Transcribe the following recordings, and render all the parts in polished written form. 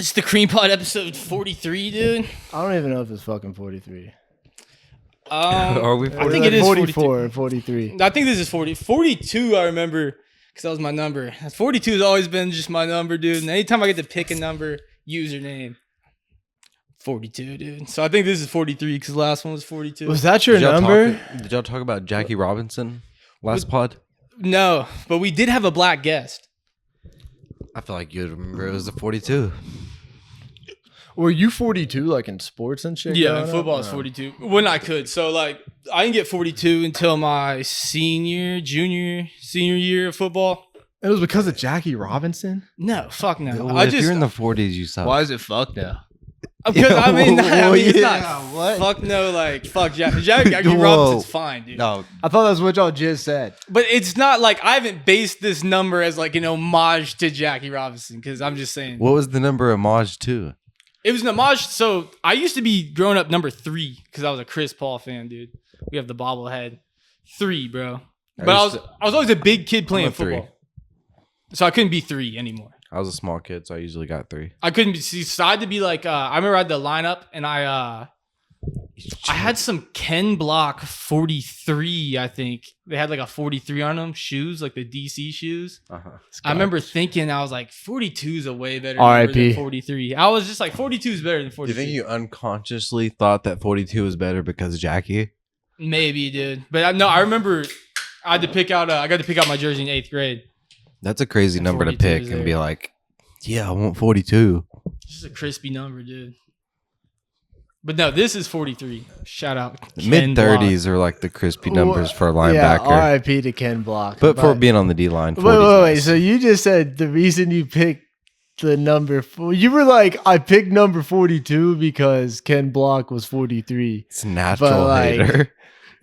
It's the Cream Pod episode 43, dude. I don't even know if it's fucking 43. Are we? I think it is 44 and 43. I think this is 40. 42, I remember, because that was my number. 42 has always been just my number, dude. And anytime I get to pick a number, username, 42, dude. So I think this is 43 because the last one was 42. Was that your number? Did y'all talk about Jackie Robinson last pod? No, but we did have a black guest. I feel like you'd remember it was the 42. Were you 42 like in sports and shit? Yeah, in football is 42. When I could. So, like, I didn't get 42 until my senior year of football. It was because of Jackie Robinson? No, fuck no. Well, if you're in the 40s, you suck. Why is it fuck now? Because I mean, it's yeah, not what? fuck no, like fuck Jackie Whoa. Robinson's fine, dude. No, I thought that's what y'all just said. But it's not like I haven't based this number as like an homage to Jackie Robinson because I'm just saying what was the number homage to? it was an homage. So I used to be growing up number 3 because I was a Chris Paul fan, dude. We have the bobblehead 3, bro. But I was always a big kid playing I'm a 3. football, so I couldn't be 3 anymore. I was a small kid, so I usually got 3. I couldn't be. So I had to be like. I remember I had the lineup, and I had some Ken Block 43. I think they had like a 43 on them shoes, like the DC shoes. I remember thinking I was like 42 is a way better number than 43. I was just like 42 is better than 43. Do you think you unconsciously thought that 42 was better because of Jackie? Maybe, dude. But I remember I had to pick out. I got to pick out my jersey in 8th grade. That's a crazy And number to 42 pick is and there. be like, yeah, I want 42. It's just a crispy number, dude. But no, this is 43. Shout out. Mid 30s are like the crispy numbers for a Yeah, linebacker. RIP to Ken Block. But for being on the D line, Wait. So you just said the reason you picked the number, you were like, I picked number 42 because Ken Block was 43. it's a natural But, like, hater.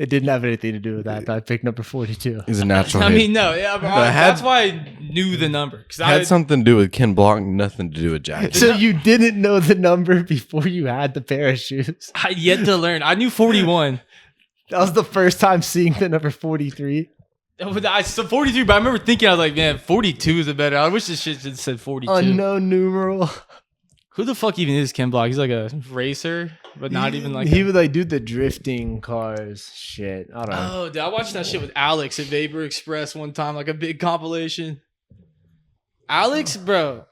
It didn't have anything to do with that. But I picked number 42. He's a natural I hater. mean, no, yeah, but that's why I knew the number. Because Had something to do with Ken Block, nothing to do with Jackie. So you didn't know the number before you had the pair of shoes. I had yet to learn. I knew 41. That was the first time seeing the number 43. I said 43, but I remember thinking, I was like, man, 42 is a better. I wish this shit just said 42. Unknown numeral. Who the fuck even is Ken Block? He's like a racer, but not even like he would like do the drifting cars shit. I don't know. Oh, dude, I watched that shit with Alex at Vapor Express one time, like a big compilation. Alex, bro,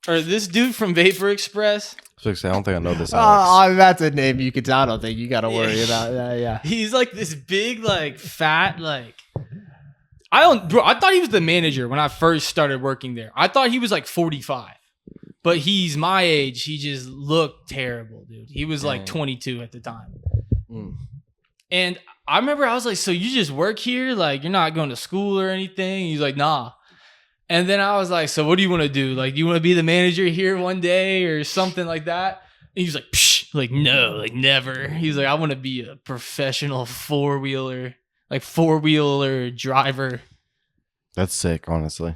or this dude from Vapor Express. I don't think I know this. Alex. That's a name you could. I don't think you got to worry about that. Yeah. He's like this big, like fat, like I thought he was the manager when I first started working there. I thought he was like 45. But he's my age. He just looked terrible, dude. He was like 22 at the time. And I remember I was like, so you just work here? Like, you're not going to school or anything? He's like, nah. And then I was like, so what do you want to do? Like, do you want to be the manager here one day or something like that? And he's like, psh, like, no, like never. He's like, I want to be a professional four-wheeler driver. That's sick, honestly.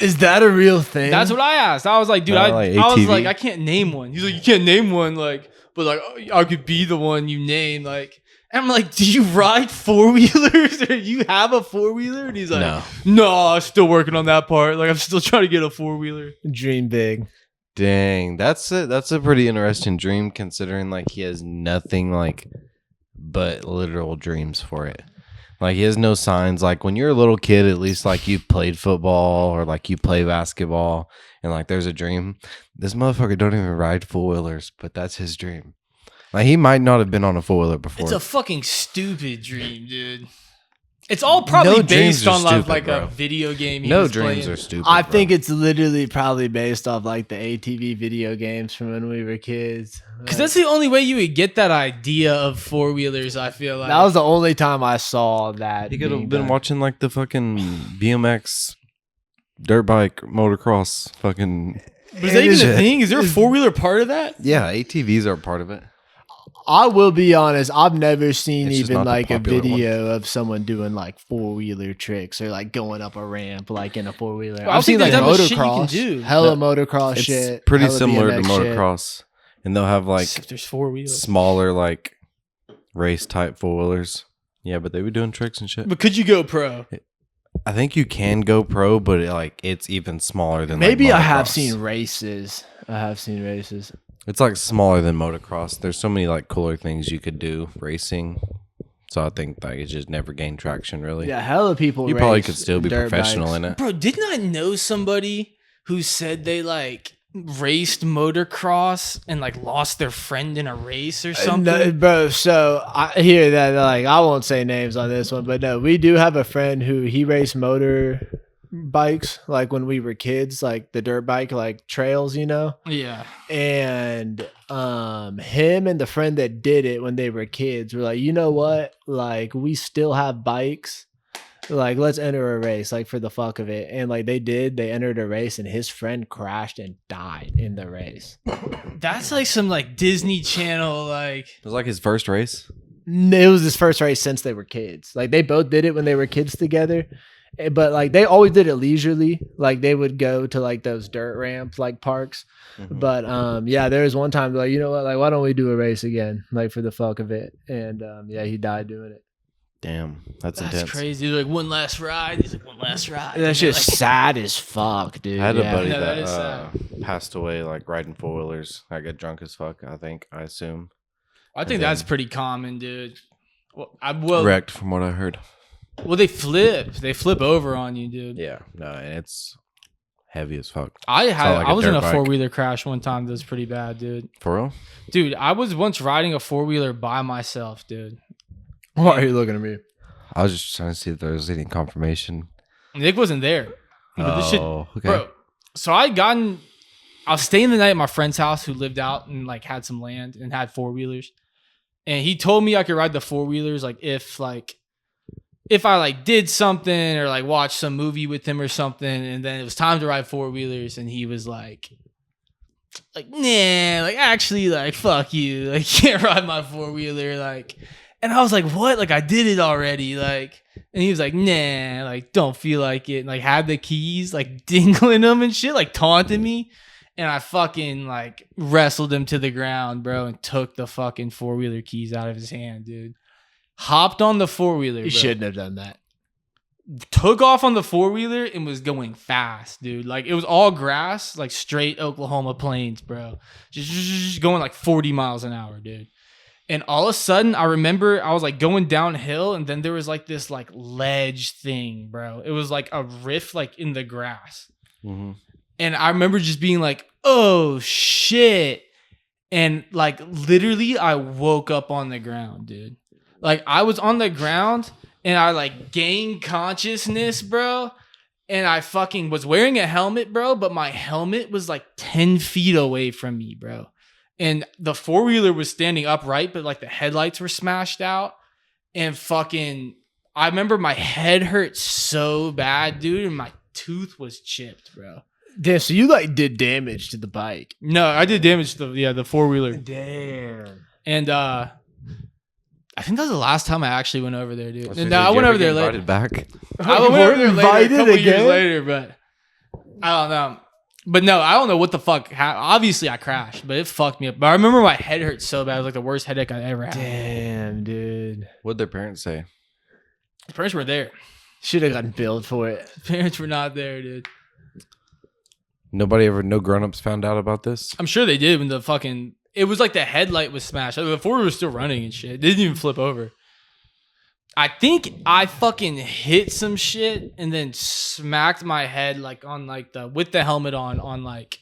Is that a real thing? That's what I asked. I was like, dude, Not I like was ATV? like, I can't name one. He's like, you can't name one, like, but like, I could be the one you name, like. And I'm like, do you ride four-wheelers or you have a four-wheeler? And he's like, no, I'm still working on that part. Like, I'm still trying to get a four-wheeler. Dream big. Dang, that's a pretty interesting dream considering like he has nothing like but literal dreams for it. Like he has no signs. Like when you're a little kid, at least like you played football or like you play basketball and like there's a dream. This motherfucker don't even ride four-wheelers, but that's his dream. Like he might not have been on a four-wheeler before. It's a fucking stupid dream, dude. It's all probably No based dreams are on stupid, like bro. a video game. No dreams are stupid. I bro. think it's literally probably based off like the ATV video games from when we were kids. Because that's the only way you would get that idea of four-wheelers, I feel like. That was the only time I saw that. he could being have been done. watching like the fucking BMX dirt bike motocross fucking. But is that It even is- a thing? Is there a four-wheeler part of that? Yeah, ATVs are part of it. I will be honest, I've never seen It's just even not the like a popular video of someone doing like four-wheeler tricks or like going up a ramp like in a four-wheeler. Well, I I've seen think like there's that much shit you can motocross, do. hella No, motocross It's shit. pretty hella similar to BMX shit. motocross, and they'll have like Except there's four wheels. smaller like race type four-wheelers. Yeah, but they were doing tricks and shit. But could you go pro? I think you can go pro, but it's even smaller than. Maybe like, I have motocross. seen races I have seen races. It's like smaller than motocross. There's so many like cooler things you could do racing. So I think like it just never gained traction really. Yeah, hella people. You probably race could still be dirt professional bikes. in it. Bro, didn't I know somebody who said they like raced motocross and like lost their friend in a race or something? No, bro, so I hear that. Like, I won't say names on this one, but no, we do have a friend who he raced motor bikes like when we were kids, like the dirt bike, like trails, you know. Yeah. And him and the friend that did it when they were kids were like, you know what? Like, we still have bikes. Like, let's enter a race, like for the fuck of it. And like they entered a race, and his friend crashed and died in the race. That's like some like Disney Channel like It was like his first race. It was his first race since they were kids. Like they both did it when they were kids together. But like they always did it leisurely. Like they would go to like those dirt ramp like parks. Mhm. But yeah, there was one time like, you know what, like why don't we do a race again? Like for the fuck of it. And yeah, he died doing it. Damn, that's that's intense. crazy. They're like one last ride. He's like one last ride. That's And just they're like, sad as fuck, dude. I had a Yeah. buddy No, that is that passed away like riding 4-wheelers. I got drunk as fuck, I assume. I think and that's then- pretty common, dude. Well, Wrecked from what I heard. well, they flip over on you, dude. Yeah, no, and it's heavy as fuck. I like I a was in dirt a bike. 4-wheeler crash one time that was pretty bad, dude. For real? Dude, I was once riding a 4-wheeler by myself, dude. Why are you looking at me? I was just trying to see if there was any confirmation. Nick wasn't there. But this shit, okay. bro. So I was staying the night at my friend's house who lived out and like had some land and had 4-wheelers. And he told me I could ride the 4-wheelers like if I like did something or like watched some movie with him or something, and then it was time to ride 4-wheelers, and he was like nah, like actually like fuck you, like can't ride my 4-wheeler, like. And I was like, what? Like I did it already, like. And he was like, nah, like don't feel like it, and like had the keys, like dingling them and shit, like taunting me. And I fucking like wrestled him to the ground, bro, and took the fucking 4-wheeler keys out of his hand, dude. Hopped on the 4-wheeler, You bro. shouldn't have done that. Took off on the 4-wheeler and was going fast, dude. Like it was all grass, like straight Oklahoma plains, bro. Just going like 40 miles an hour, dude. And all of a sudden, I remember I was like going downhill, and then there was like this like ledge thing, bro. It was like a rift like in the grass. hmm And I remember just being like, oh shit. And like literally I woke up on the ground, dude. Like I was on the ground and I like gained consciousness, bro. And I fucking was wearing a helmet, bro, but my helmet was like 10 feet away from me, bro. And the 4-wheeler was standing upright, but like the headlights were smashed out. And fucking, I remember my head hurt so bad, dude, and my tooth was chipped, bro. Damn, so you like did damage to the bike. No, I did damage to the 4-wheeler. Damn. And I think that was the last time I actually went over there, dude. So No, did I you went ever over there get later. invited back. I went over there later, a Invited couple years again? later, but I don't know. But no, I don't know what the fuck. Obviously, I crashed, but it fucked me up. But I remember my head hurt so bad. It was like the worst headache I ever had. Damn, dude. What'd their parents say? The parents were there. Should have gotten billed for it. Parents were not there, dude. No grown-ups found out about this? I'm sure they did when it was like the headlight was smashed. The 4-wheeler was still running and shit. It didn't even flip over. I think I fucking hit some shit and then smacked my head like on like with the helmet on like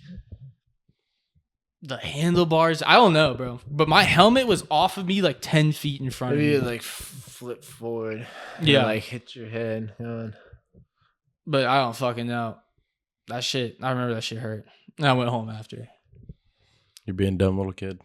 the handlebars. I don't know, bro. But my helmet was off of me like 10 feet in front Maybe of you me. like flip forward. Yeah. And, like hit your head. But I don't fucking know. That shit, I remember that shit hurt. And I went home after. You're being a dumb little kid.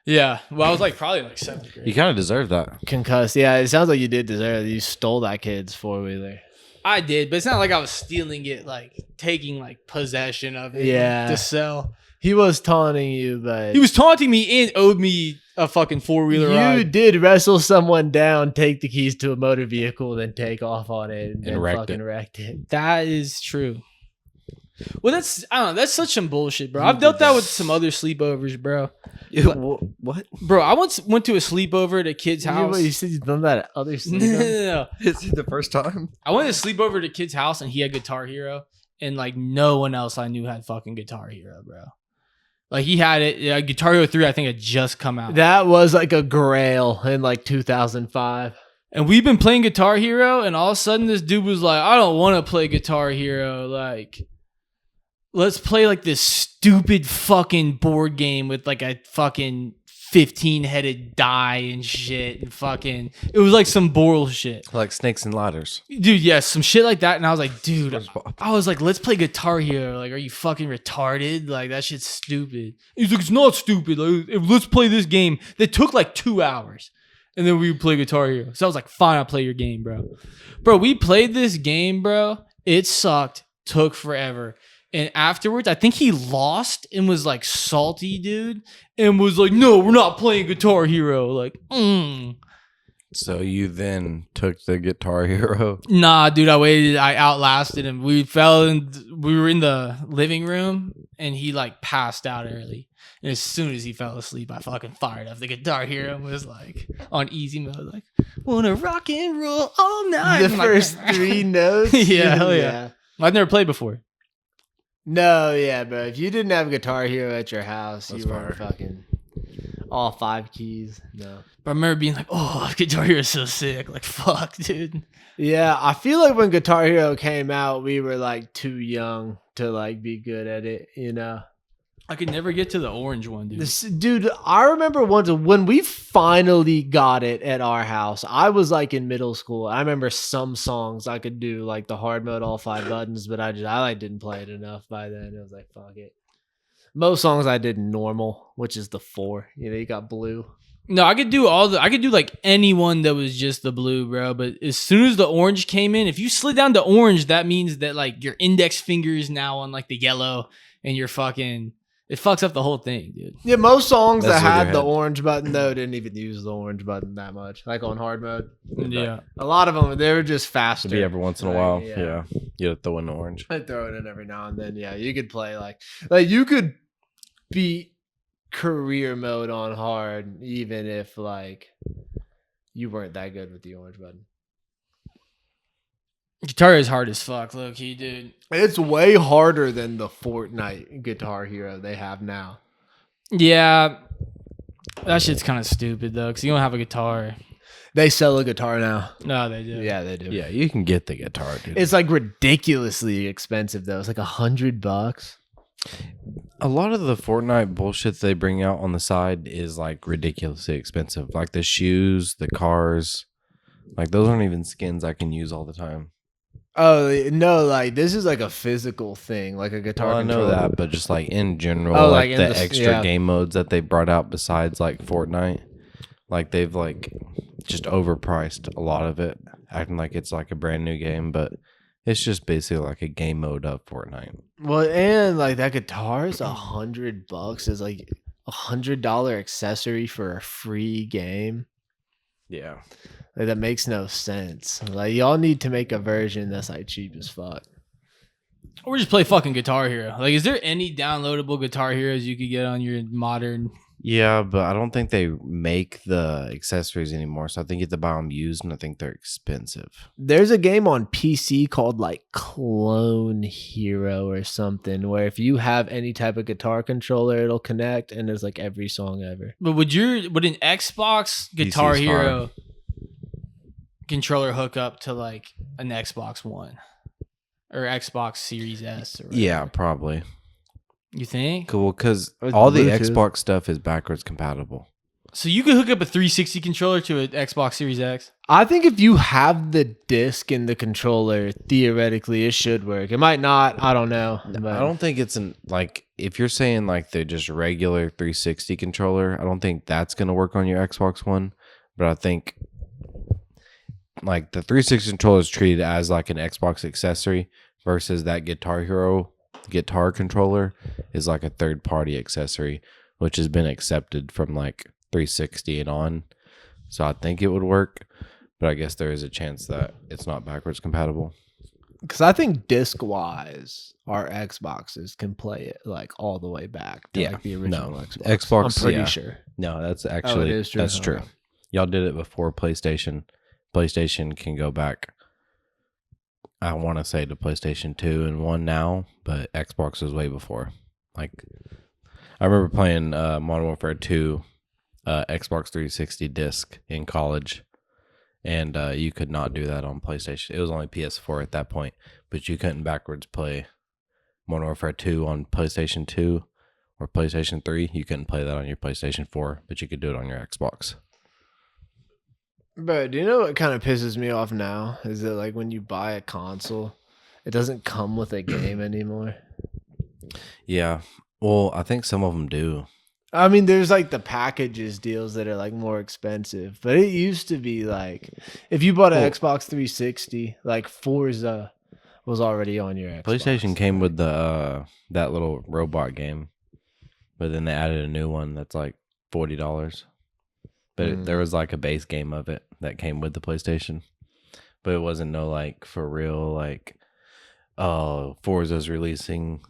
Yeah. Well, I was like probably like 7th grade. You kind of deserve that. Concussed. Yeah, it sounds like you did deserve it. You stole that kid's 4-wheeler. I did, but it's not like I was stealing it, like taking like possession of it Yeah. to sell. He was taunting you, but He was taunting me and owed me a fucking 4-wheeler you ride. did wrestle someone down, take the keys to a motor vehicle, then take off on it and, And then wrecked fucking it. wrecked it. That is true. Well, I don't know. That's such some bullshit, bro. I've dealt that with some other sleepovers, bro. What? Bro, I once went to a sleepover at a kid's house. You said you've done that at other No, sleep. no. Is it the first time? I went to sleep over at a kid's house and he had Guitar Hero, and like no one else I knew had fucking Guitar Hero, bro. Like he had it. Yeah, Guitar Hero 3, I think, had just come out. That was like a grail in like 2005. And we've been playing Guitar Hero, and all of a sudden this dude was like, I don't want to play Guitar Hero. Like, let's play like this stupid fucking board game with like a fucking 15-headed die and shit. And fucking, it was like some bullshit. Like Snakes and Ladders. Dude, yes, some shit like that. And I was like, dude, I was like, let's play Guitar Hero. Like, are you fucking retarded? Like, that shit's stupid. He's like, it's not stupid. Like, let's play this game that took like 2 hours. And then we would play Guitar Hero. So I was like, fine, I'll play your game, bro. Bro, we played this game, bro. It sucked. Took forever. And afterwards, I think he lost and was like salty, dude. And was like, no, we're not playing Guitar Hero. Like, So you then took the Guitar Hero. Nah, dude, I waited. I outlasted him. We were in the living room and he like passed out early. And as soon as he fell asleep, I fucking fired up the Guitar Hero and was like on easy mode, like, wanna rock and roll all night. The I'm like, first 3 notes. Yeah, hell yeah. I've never played before. No, yeah, bro. If you didn't have Guitar Hero at your house, That's you weren't fire. fucking all 5 keys. No. But I remember being like, oh, Guitar Hero is so sick. Like, fuck, dude. Yeah, I feel like when Guitar Hero came out, we were like too young to like be good at it, you know? I could never get to the orange one, dude. Dude, I remember once when we finally got it at our house, I was like in middle school. I remember some songs I could do like the hard mode, all 5 buttons, but I like didn't play it enough by then. It was like, fuck it. Most songs I did normal, which is the 4. You know, you got blue. No, I could do like any one that was just the blue, bro. But as soon as the orange came in, if you slid down to orange, that means that like your index finger is now on like the yellow and you're fucking, it fucks up the whole thing, dude. Yeah, most songs That's that with had your the head. orange button though didn't even use the orange button that much. Like on hard mode, Yeah. a lot of them they were just faster. Maybe every once in a Like, while. yeah. Yeah. You had to throw in the orange. I'd throw it in every now and then. Yeah, you could play like you could beat career mode on hard even if like you weren't that good with the orange button. Guitar is hard as fuck, low key, dude. It's way harder than the Fortnite Guitar Hero they have now. Yeah. That shit's kind of stupid, though, because you don't have a guitar. They sell a guitar now. No, they do. Yeah, they do. Yeah, you can get the guitar, dude. It's like ridiculously expensive though. It's like $100. A lot of the Fortnite bullshit they bring out on the side is like ridiculously expensive. Like the shoes, the cars. Like those aren't even skins I can use all the time. Oh no! Like this is like a physical thing, like a guitar. Well, I know controller. that, but just like in general, Oh, like like the in the- extra yeah. game modes that they brought out besides like Fortnite, like they've like just overpriced a lot of it, acting like it's like a brand new game, but it's just basically like a game mode of Fortnite. Well, and like that guitar is $100. Is like $100 accessory for a free game. Yeah. Like that makes no sense. Like y'all need to make a version that's like cheap as fuck. Or just play fucking Guitar Hero. Like, is there any downloadable Guitar Heroes you could get on your modern? Yeah, but I don't think they make the accessories anymore, so I think you have to buy them used, and I think they're expensive. There's a game on PC called like Clone Hero or something, where if you have any type of guitar controller, it'll connect, and there's like every song ever. But would an Xbox Guitar is fine. Hero controller hook up to like an Xbox One or Xbox Series S? Or whatever? Yeah, probably. You think? Cool, because With all the Bluetooth. Xbox stuff is backwards compatible. So you could hook up a 360 controller to an Xbox Series X? I think if you have the disc in the controller, theoretically it should work. It might not. I don't know. But I don't think it's like if you're saying like the just regular 360 controller, I don't think that's gonna work on your Xbox One. But I think like the 360 controller is treated as like an Xbox accessory versus that Guitar Hero guitar controller is like a third party accessory, which has been accepted from like 360 and on. So I think it would work, but I guess there is a chance that it's not backwards compatible. Because I think disc wise, our Xboxes can play it like all the way back to Yeah. like the original No. Xbox. Xbox, I'm pretty yeah. sure. No, that's actually is true? that's true. Okay. Y'all did it before PlayStation. PlayStation can go back. I want to say to PlayStation 2 and 1 now, but Xbox was way before. Like, I remember playing Modern Warfare 2 Xbox 360 disc in college, and you could not do that on PlayStation. It was only PS4 at that point, but you couldn't backwards play Modern Warfare 2 on PlayStation 2 or PlayStation 3. You couldn't play that on your PlayStation 4, but you could do it on your Xbox. Bro, do you know what kind of pisses me off now? Is that like when you buy a console, it doesn't come with a game anymore. Yeah. Well, I think some of them do. I mean, there's like the packages deals that are like more expensive, but it used to be like if you bought an Xbox 360, like Forza was already on your Xbox. PlayStation came with the that little robot game, but then they added a new one that's like $40. But there was like a base game of it that came with the PlayStation, but it wasn't no like for real like Forza's releasing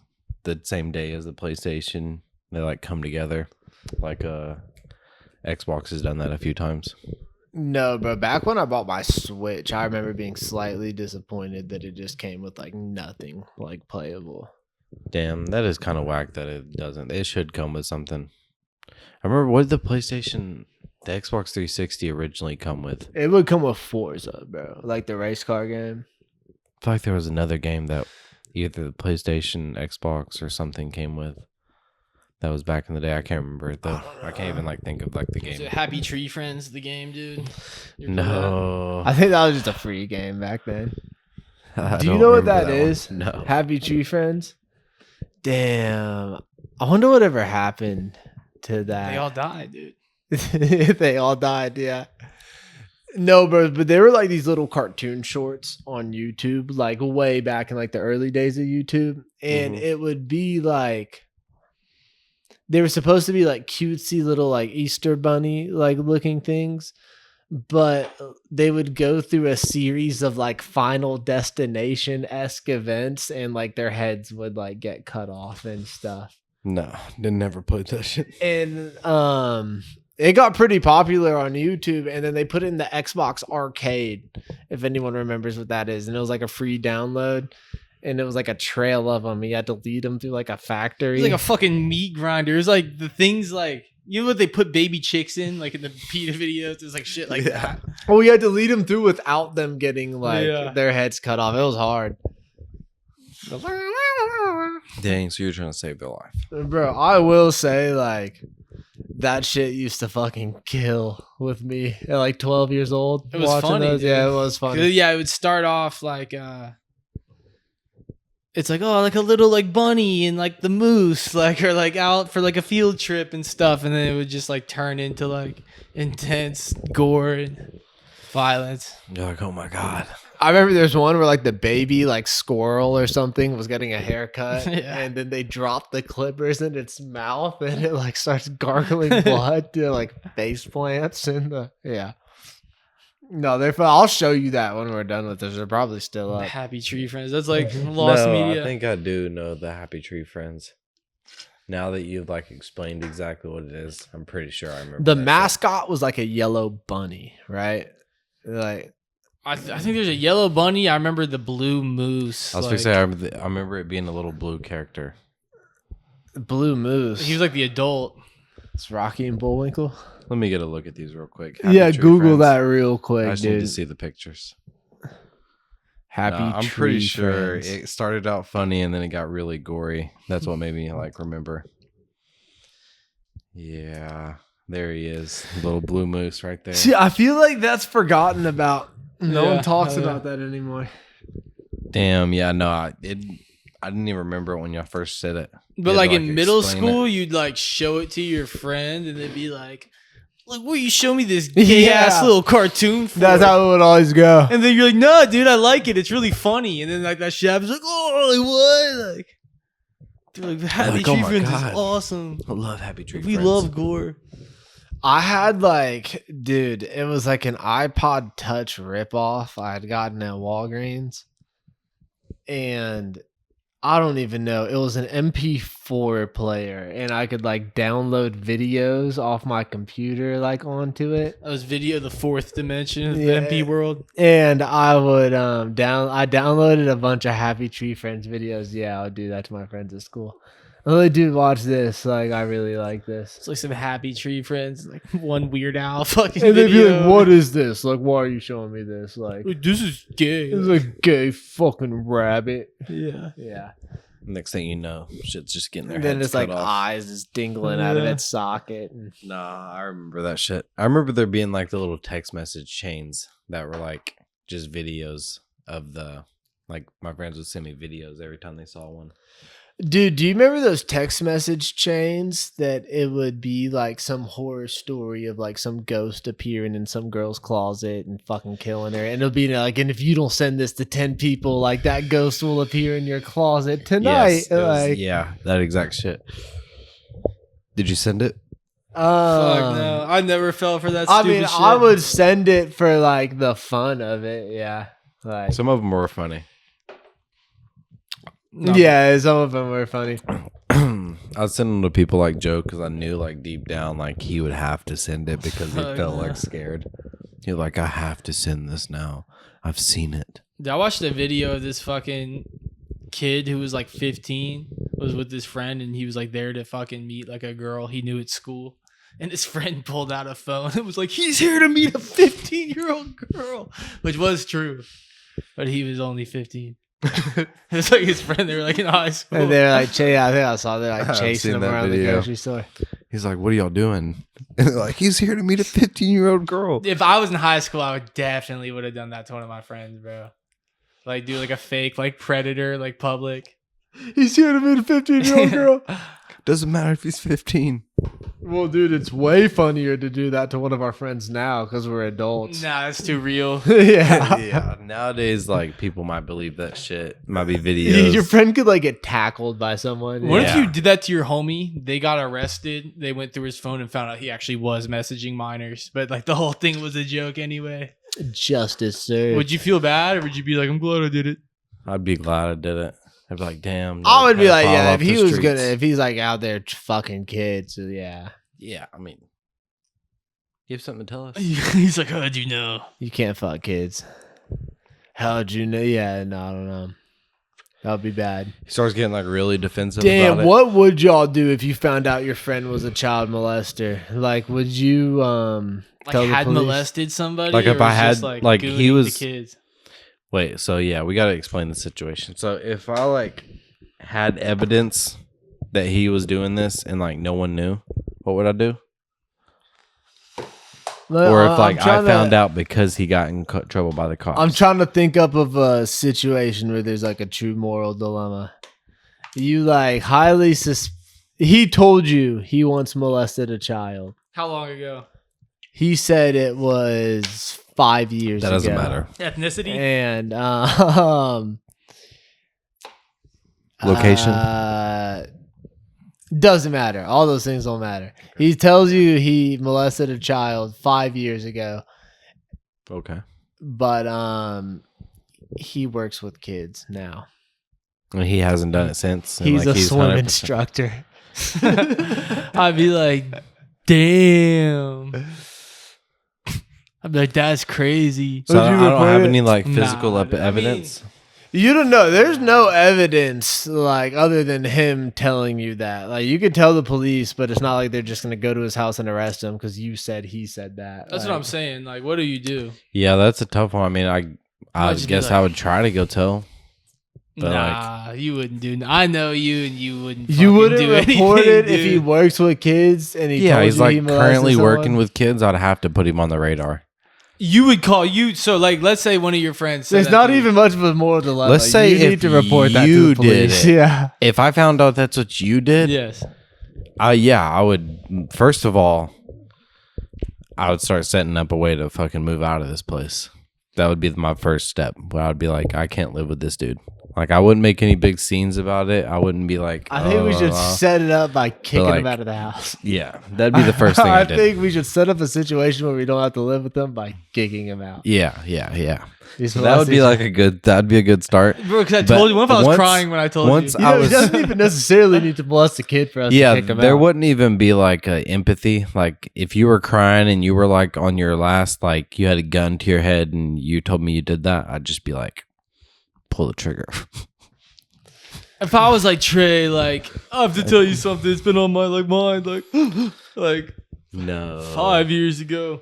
the same day as the PlayStation. They like come together. Like Xbox has done that a few times. No, bro. Back when I bought my Switch, I remember being slightly disappointed that it just came with like nothing like playable. Damn, that is kind of whack that it doesn't. It should come with something. I remember what did the Xbox 360 originally come with? It would come with Forza, bro. Like the race car game. I feel like there was another game that either the PlayStation, Xbox, or something came with. That was back in the day. I can't remember it though. I can't even like think of like the Is game. it Happy Tree Friends, the game, dude? No, I think that was just a free game back then. I Do you don't know what remember that one. is? No. Happy Tree Friends? Damn. I wonder whatever happened to that. They all died, dude. They all died, yeah. No, bro, but they were like these little cartoon shorts on YouTube, like way back in like the early days of YouTube. And it would be like they were supposed to be like cutesy little like Easter bunny like looking things, but they would go through a series of like Final Destination-esque events and like their heads would like get cut off and stuff. No, didn't never play that shit. And it got pretty popular on YouTube, and then they put it in the Xbox Arcade, if anyone remembers what that is. And it was like a free download, and it was like a trail of them. You had to lead them through like a factory. It's like a fucking meat grinder. It's like the things like, you know what they put baby chicks in, like in the PETA videos? It's like shit like that. Oh, you had to lead them through without them getting like Yeah. their heads cut off. It was hard. Dang, so you're trying to save their life. Bro, I will say like that shit used to fucking kill with me at like 12 years old. It was watching funny, those. dude. Yeah, it was funny. Yeah, it would start off like it's like, oh, like a little like bunny and like the moose, like, or like out for like a field trip and stuff, and then it would just like turn into like intense gore and violence. You're like, oh my god. I remember there's one where like the baby like squirrel or something was getting a haircut, Yeah. and then they dropped the clippers in its mouth, and it like starts gargling blood to like face plants and yeah. No, they're fun. I'll show you that when we're done with this. They're probably still The up. Happy Tree Friends. That's like lost media. I think I do know the Happy Tree Friends. Now that you've like explained exactly what it is, I'm pretty sure I remember. The that mascot was like a yellow bunny, right? Like I think there's a yellow bunny. I remember the blue moose. shit. I was like, gonna say I remember it being a little blue character. blue moose. he was like the adult. It's Rocky and Bullwinkle. Let me get a look at these real quick. Yeah, Happy Tree Google Friends. that real I quick, just need to dude. see the pictures. Happy I'm Tree pretty sure Friends. it started out funny and then it got really gory. That's what made me like remember. Yeah, there he is, little blue moose right there. See, I feel like that's forgotten about. No Yeah, one talks yeah. about that anymore. Damn, yeah, no, I didn't even remember it when y'all first said it. But You had like to, in middle explain school, it. you'd like show it to your friend, and they'd be like, "Will you show me this gay ass Yeah. little cartoon?" For That's it?" how it would always go. And then you're like, "No, dude, I like it. It's really funny." And then like that shit happens, like, "Oh, like what?" Like, dude, like Happy like, "Oh Tree my Friends God." is awesome. I love Happy Tree We Friends. love gore. I had like, dude, it was like an iPod Touch ripoff I had gotten at Walgreens. And I don't even know. It was an MP4 player, and I could like download videos off my computer like onto it. That was video the fourth dimension of Yeah. the MP world. And I would I downloaded a bunch of Happy Tree Friends videos. Yeah, I would do that to my friends at school. Oh, dude, watch this. Like, I really like this. It's like some Happy Tree Friends, like one Weird Owl fucking And they'd be video. like, "What is this? Like, why are you showing me this? Like, This is gay. it's a gay fucking rabbit." Yeah. Yeah. Next thing you know, shit's just getting their And then heads it's like cut off. eyes is dingling out of Yeah. its socket. And Nah, I remember that shit. I remember there being like the little text message chains that were like just videos of the like my friends would send me videos every time they saw one. dude, do you remember those text message chains that it would be like some horror story of like some ghost appearing in some girl's closet and fucking killing her? And it'll be like, and if you don't send this to 10 people, like that ghost will appear in your closet tonight. Yes, it was- Like, yeah, that exact shit. Did you send it? Fuck no. I never fell for that I stupid mean, shit. I would send it for like the fun of it. Yeah. Like, Some of them were funny. No. yeah, some of them were funny. I'd send them to people like Joe because I knew like deep down like he would have to send it because he Fuck felt no. like scared. He's like, I have to send this now. I've seen it. I watched a video of this fucking kid who was like 15, was with his friend, and he was like there to fucking meet like a girl he knew at school. And his friend pulled out a phone and was like, he's here to meet a 15-year-old girl, which was true. But he was only 15. It's like his friend, they were like in high school. And they're like, I think I saw they're like I've chasing seen him that around the video. grocery store. He's like, what are y'all doing? And they're like, he's here to meet a 15-year-old girl. If I was in high school, I would definitely would have done that to one of my friends, bro. Like do like a fake like predator, like public. He's here to meet a 15-year-old girl. Doesn't matter if he's 15. Well, dude, it's way funnier to do that to one of our friends now because we're adults. Nah, that's too real. yeah. Yeah, nowadays, like, people might believe that shit. Might be videos. Your friend could like get tackled by someone. What if Yeah. you did that to your homie? They got arrested. They went through his phone and found out he actually was messaging minors, but like the whole thing was a joke anyway. Justice, sir. Would you feel bad, or would you be like, "I'm glad I did it"? I'd be glad I did it. I'd be like, damn. I would be like, pedophile yeah, off if he the was streets. gonna, if he's like out there fucking kids, yeah, Yeah, I mean, you have something to tell us? He's like, "How'd you know?" you can't fuck kids. How'd you know? Yeah, no, I don't know. That would be bad. He starts getting, like, really defensive Damn, about it. what would y'all do if you found out your friend was a child molester? Like, would you Like tell the had police? molested somebody. Like, if or I was had, just, like, he gooning the was- kids. Wait, so, yeah, we got to explain the situation. So, if I, like, had evidence that he was doing this and, like, no one knew, what would I do? Or if, like, I found out because he got in trouble by the cops. I'm trying to think up of a situation where there's like a true moral dilemma. You like highly he told you he once molested a child. How long ago? He said it was 5 years That ago. doesn't matter. Ethnicity. And Location? Doesn't matter. All those things don't matter. He tells you he molested a child 5 years ago, Okay. but he works with kids now. And he hasn't done it since. and, He's like, a swim 100%. instructor. I'd be like, damn. I'd be like, that's crazy. So Would I you don't report have it? any like Nah, physical I mean- evidence. You don't know. There's no evidence, like, other than him telling you that. Like, you could tell the police, but it's not like they're just going to go to his house and arrest him because you said he said that. That's Like, what I'm saying. Like, what do you do? Yeah, that's a tough one. I mean, I Might just be guess like- I would try to go tell. But, Nah, you wouldn't do. I know you, and you wouldn't. You fucking wouldn't do report anything, it if he dude. works with kids and he Yeah, told he's you like he molested currently working someone? with kids. I'd have to put him on the radar. You would call you. So, like, let's say one of your friends. said There's that not to you. even much of a moral dilemma. Let's say you need if to report that to you the did police. it. Yeah. If I found out that's what you did, Yes. yeah, I would. First of all, I would start setting up a way to fucking move out of this place. That would be my first step. Where I'd be like, I can't live with this dude. Like, I wouldn't make any big scenes about it. I wouldn't be like, I think we should "Oh, set it up by kicking like, him out of the house. yeah, that'd be the first thing I I did. think we should set up a situation where we don't have to live with them by kicking him out. Yeah. He's So that would be molesting- like that'd be a good start. Bro, because I But told you. What if I was once- crying when I told once you? You I know, was- he doesn't even necessarily need to molest a kid for us Yeah, to kick him there out. wouldn't even be like a empathy. Like if you were crying and you were like on your last, like you had a gun to your head and you told me you did that, I'd just be like, pull the trigger. If I was like Trey, like I have to tell you something. It's been on my mind, like No. 5 years ago.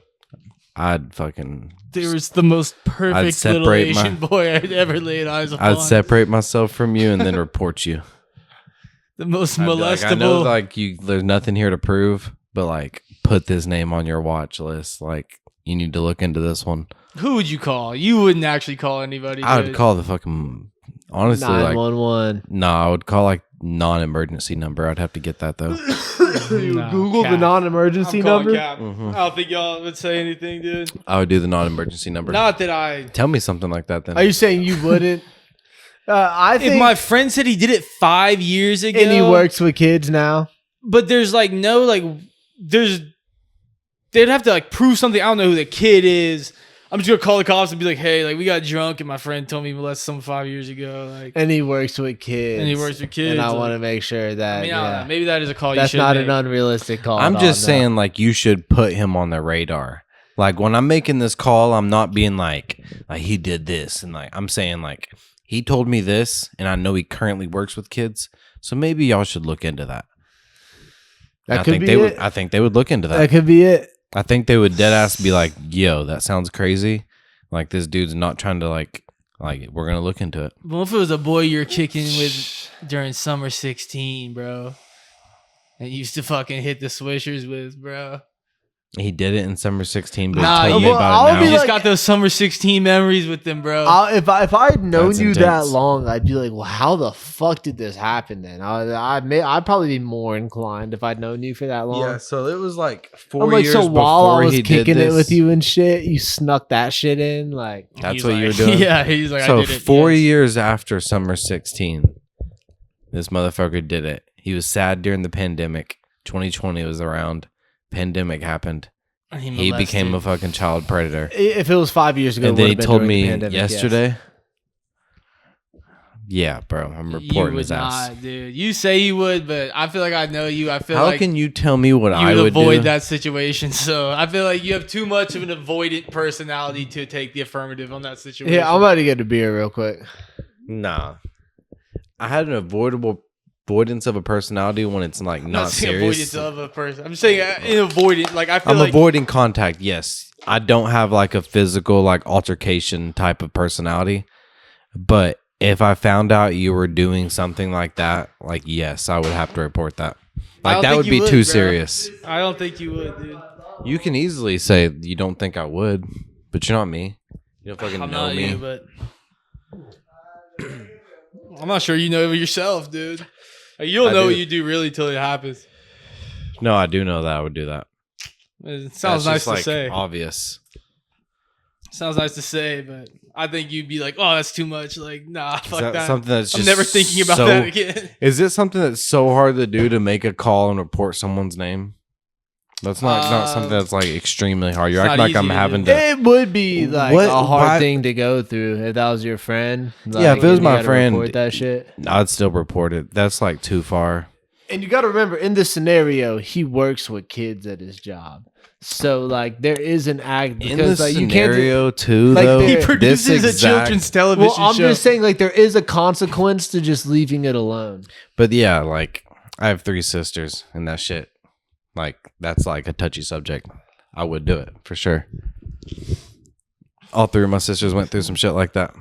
I'd fucking. There was the most perfect little separate Asian boy I'd ever laid eyes upon. I'd separate myself from you and then report you. The most I'd be like, I molestable. know, like there's nothing here to prove, but like, put this name on your watch list. Like, you need to look into this one. Who would you call? You wouldn't actually call anybody. I would dude. call the fucking. Honestly, like, 911. no, I would call like non-emergency number. I'd have to get that though. Nah, Google the cap. non-emergency I'm calling number. cap. Mhm. I don't think y'all would say anything, dude. I would do the non-emergency number. Not that I. Tell me something like that then. Are you saying you wouldn't? I think. If my friend said he did it 5 years ago, and he works with kids now. but there's like no like there's they'd have to like prove something. I don't know who the kid is. I'm just gonna call the cops and be like, hey, like we got drunk and my friend told me molested someone 5 years ago, like, And he works with kids. and he works with kids. And I like, want to make sure that. I mean, I don't yeah. know. Maybe that is a call That's you should not make. an unrealistic call. I'm at just all, no. saying, like, you should put him on the radar. Like, when I'm making this call, I'm not being like he did this, and like I'm saying like he told me this, and I know he currently works with kids, so maybe y'all should look into that. That I could think be they would. it. I think they would look into that. That could be it. I think they would dead ass be like, "Yo, that sounds crazy. Like this dude's not trying to like we're gonna look into it." Well, if it was a boy you're kicking with during summer 16, bro, and you used to fucking hit the swishers with, bro. He did it in summer 16, but Nah, he told you- me Well, about I'll it You be now. just like- got those summer 16 memories with them, bro. If I had known That's you that intense. long, I'd be like, well, how the fuck did this happen then? I'd probably be more inclined if I'd known you for that long. Yeah, so it was like 4 I'm like, years so while I before was he did kicking it this. with you and shit, you snuck that shit in, like. That's He's what you were like- doing. Yeah, he's like, So I did it. 4 yes. years after summer 16, this motherfucker did it. He was sad during the pandemic. 2020 was around. Pandemic happened. And He became a molested. fucking child predator. If it was 5 years ago, And it then he would've been told during the me pandemic, yes. yesterday. Yeah, bro, I'm You reporting would his ass. not, dude. You say you would, but I feel like I know you. I feel How like can you tell me what you I would would avoid do? that situation. So I feel like you have too much of an avoidant personality to take the affirmative on that situation. Yeah, I'm about to get a beer real quick. Nah, I had an avoidance of a personality when it's like I'm not saying serious. avoidance of a person. I'm just saying in avoidant. Like I feel I'm like avoiding contact. Yes, I don't have like a physical like altercation type of personality, but if I found out you were doing something like that, like yes, I would have to report that. I Like don't that think would you be would, too bro. serious. I don't think you would, dude. You can easily say you don't think I would, but you're not me. You don't fucking I'm know not me. you, but I'm not sure you know yourself, dude. Like, you'll I know do. what you do really till it happens. No, I do know that I would do that. It sounds That's nice just, to like, say. Obvious. Sounds nice to say, but I think you'd be like, "Oh, that's too much." Like, nah, Is fuck that that. something that's I'm just never thinking about so- that again. Is it something that's so hard to do to make a call and report someone's name? That's not something that's like extremely hard. You're it's acting not like I'm easy to having do. to. It would be like What- a hard why- thing to go through if that was your friend. Yeah, if it was and you my gotta friend- report that shit. I'd still report it. That's like too far. And you got to remember, in this scenario, he works with kids at his job, so like there is an act In because this like you can't. scenario, too, like, though, He He produces a this children's exact- television Well, I'm show. just saying, like there is a consequence to just leaving it alone. But yeah, like I have 3 sisters, and that shit, like that's like a touchy subject. I would do it for sure. All 3 of my sisters went through some shit like that.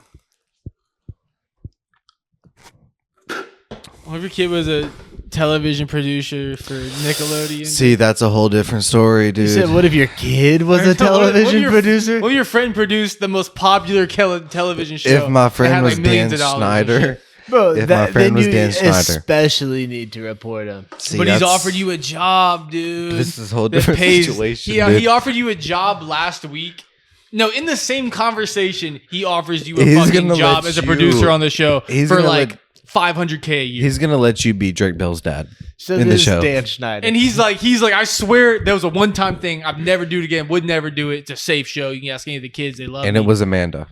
What if your kid was a television producer for Nickelodeon? See, that's a whole different story, dude. You said, "What if your kid was a What if television your- producer?" What if your friend produced the most popular television show? If my that friend had, was like, millions Dan of dollars and Schneider, shit? Bro, if my friend then was you Dan Schneider. especially need to report him. see, But he's that's- offered you a job, dude. This is a whole that different pays- situation. Yeah, dude. he offered you a job last week. No, in the same conversation, he offers you a He's fucking gonna job let as a you- producer on the show he's for gonna like let- $500K a year. He's gonna let you be Drake Bell's dad. So In the this is show. Dan Schneider. And he's like, I swear that was a one-time thing. I'd never do it again. Would never do it. It's a safe show. You can ask any of the kids. They love And me. it was Amanda.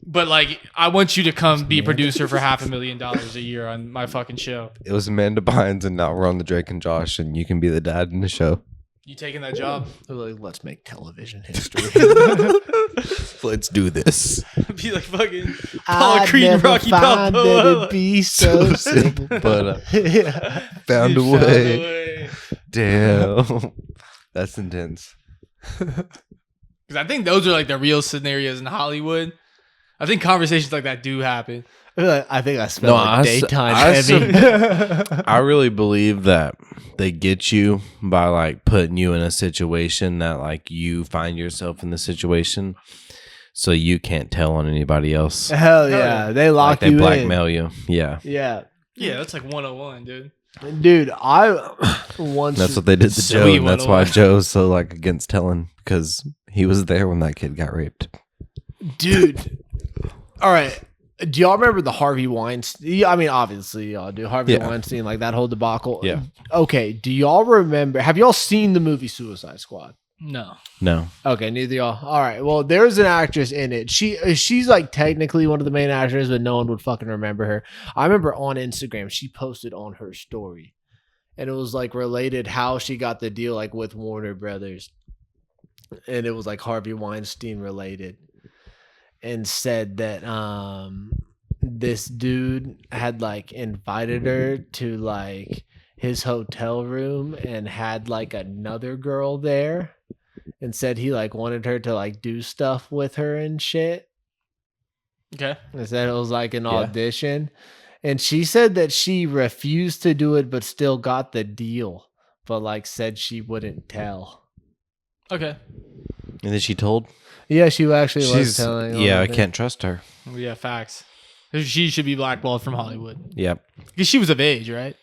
But like, I want you to come be a producer for $500,000 a year on my fucking show. It was Amanda Bynes, and now we're on the Drake and Josh, and you can be the dad in the show. You taking that job? They're like, let's make television history. Let's do this. Be like fucking I Apollo Creed and never Rocky found that Balboa. it'd be so simple. But Yeah. found a You way. Damn. That's intense. Because I think those are like the real scenarios in Hollywood. I think conversations like that do happen. I think I spent like daytime I heavy. I really believe that they get you by like putting you in a situation that like you find yourself in the situation, so you can't tell on anybody else. Hell yeah. They lock Like they you blackmail you. Yeah, in. Yeah. Yeah, that's like 101, dude. Dude, I once that's what they did to Joe. Sweet And that's why 101. Joe's so like against telling, because he was there when that kid got raped. dude. All right. Do y'all remember the Harvey Weinstein? Yeah, I mean, obviously y'all do. Harvey Yeah. Weinstein, like that whole debacle. Yeah. Okay. Do y'all remember? Have y'all seen the movie Suicide Squad? No. No, Okay, neither y'all. All right. Well, there's an actress in it. She's like technically one of the main actors, but no one would fucking remember her. I remember on Instagram she posted on her story, and it was like related how she got the deal like with Warner Brothers, and it was like Harvey Weinstein related, and said that this dude had like invited her to like his hotel room and had like another girl there, and said he like wanted her to like do stuff with her and shit. Okay. And said it was like an Yeah. audition. And she said that she refused to do it but still got the deal, but like said she wouldn't tell. Okay. and then she told. Yeah, she actually was She's telling. yeah, all I the can't trust her. Yeah, facts. She should be blackballed from Hollywood. Yep. Because she was of age, right?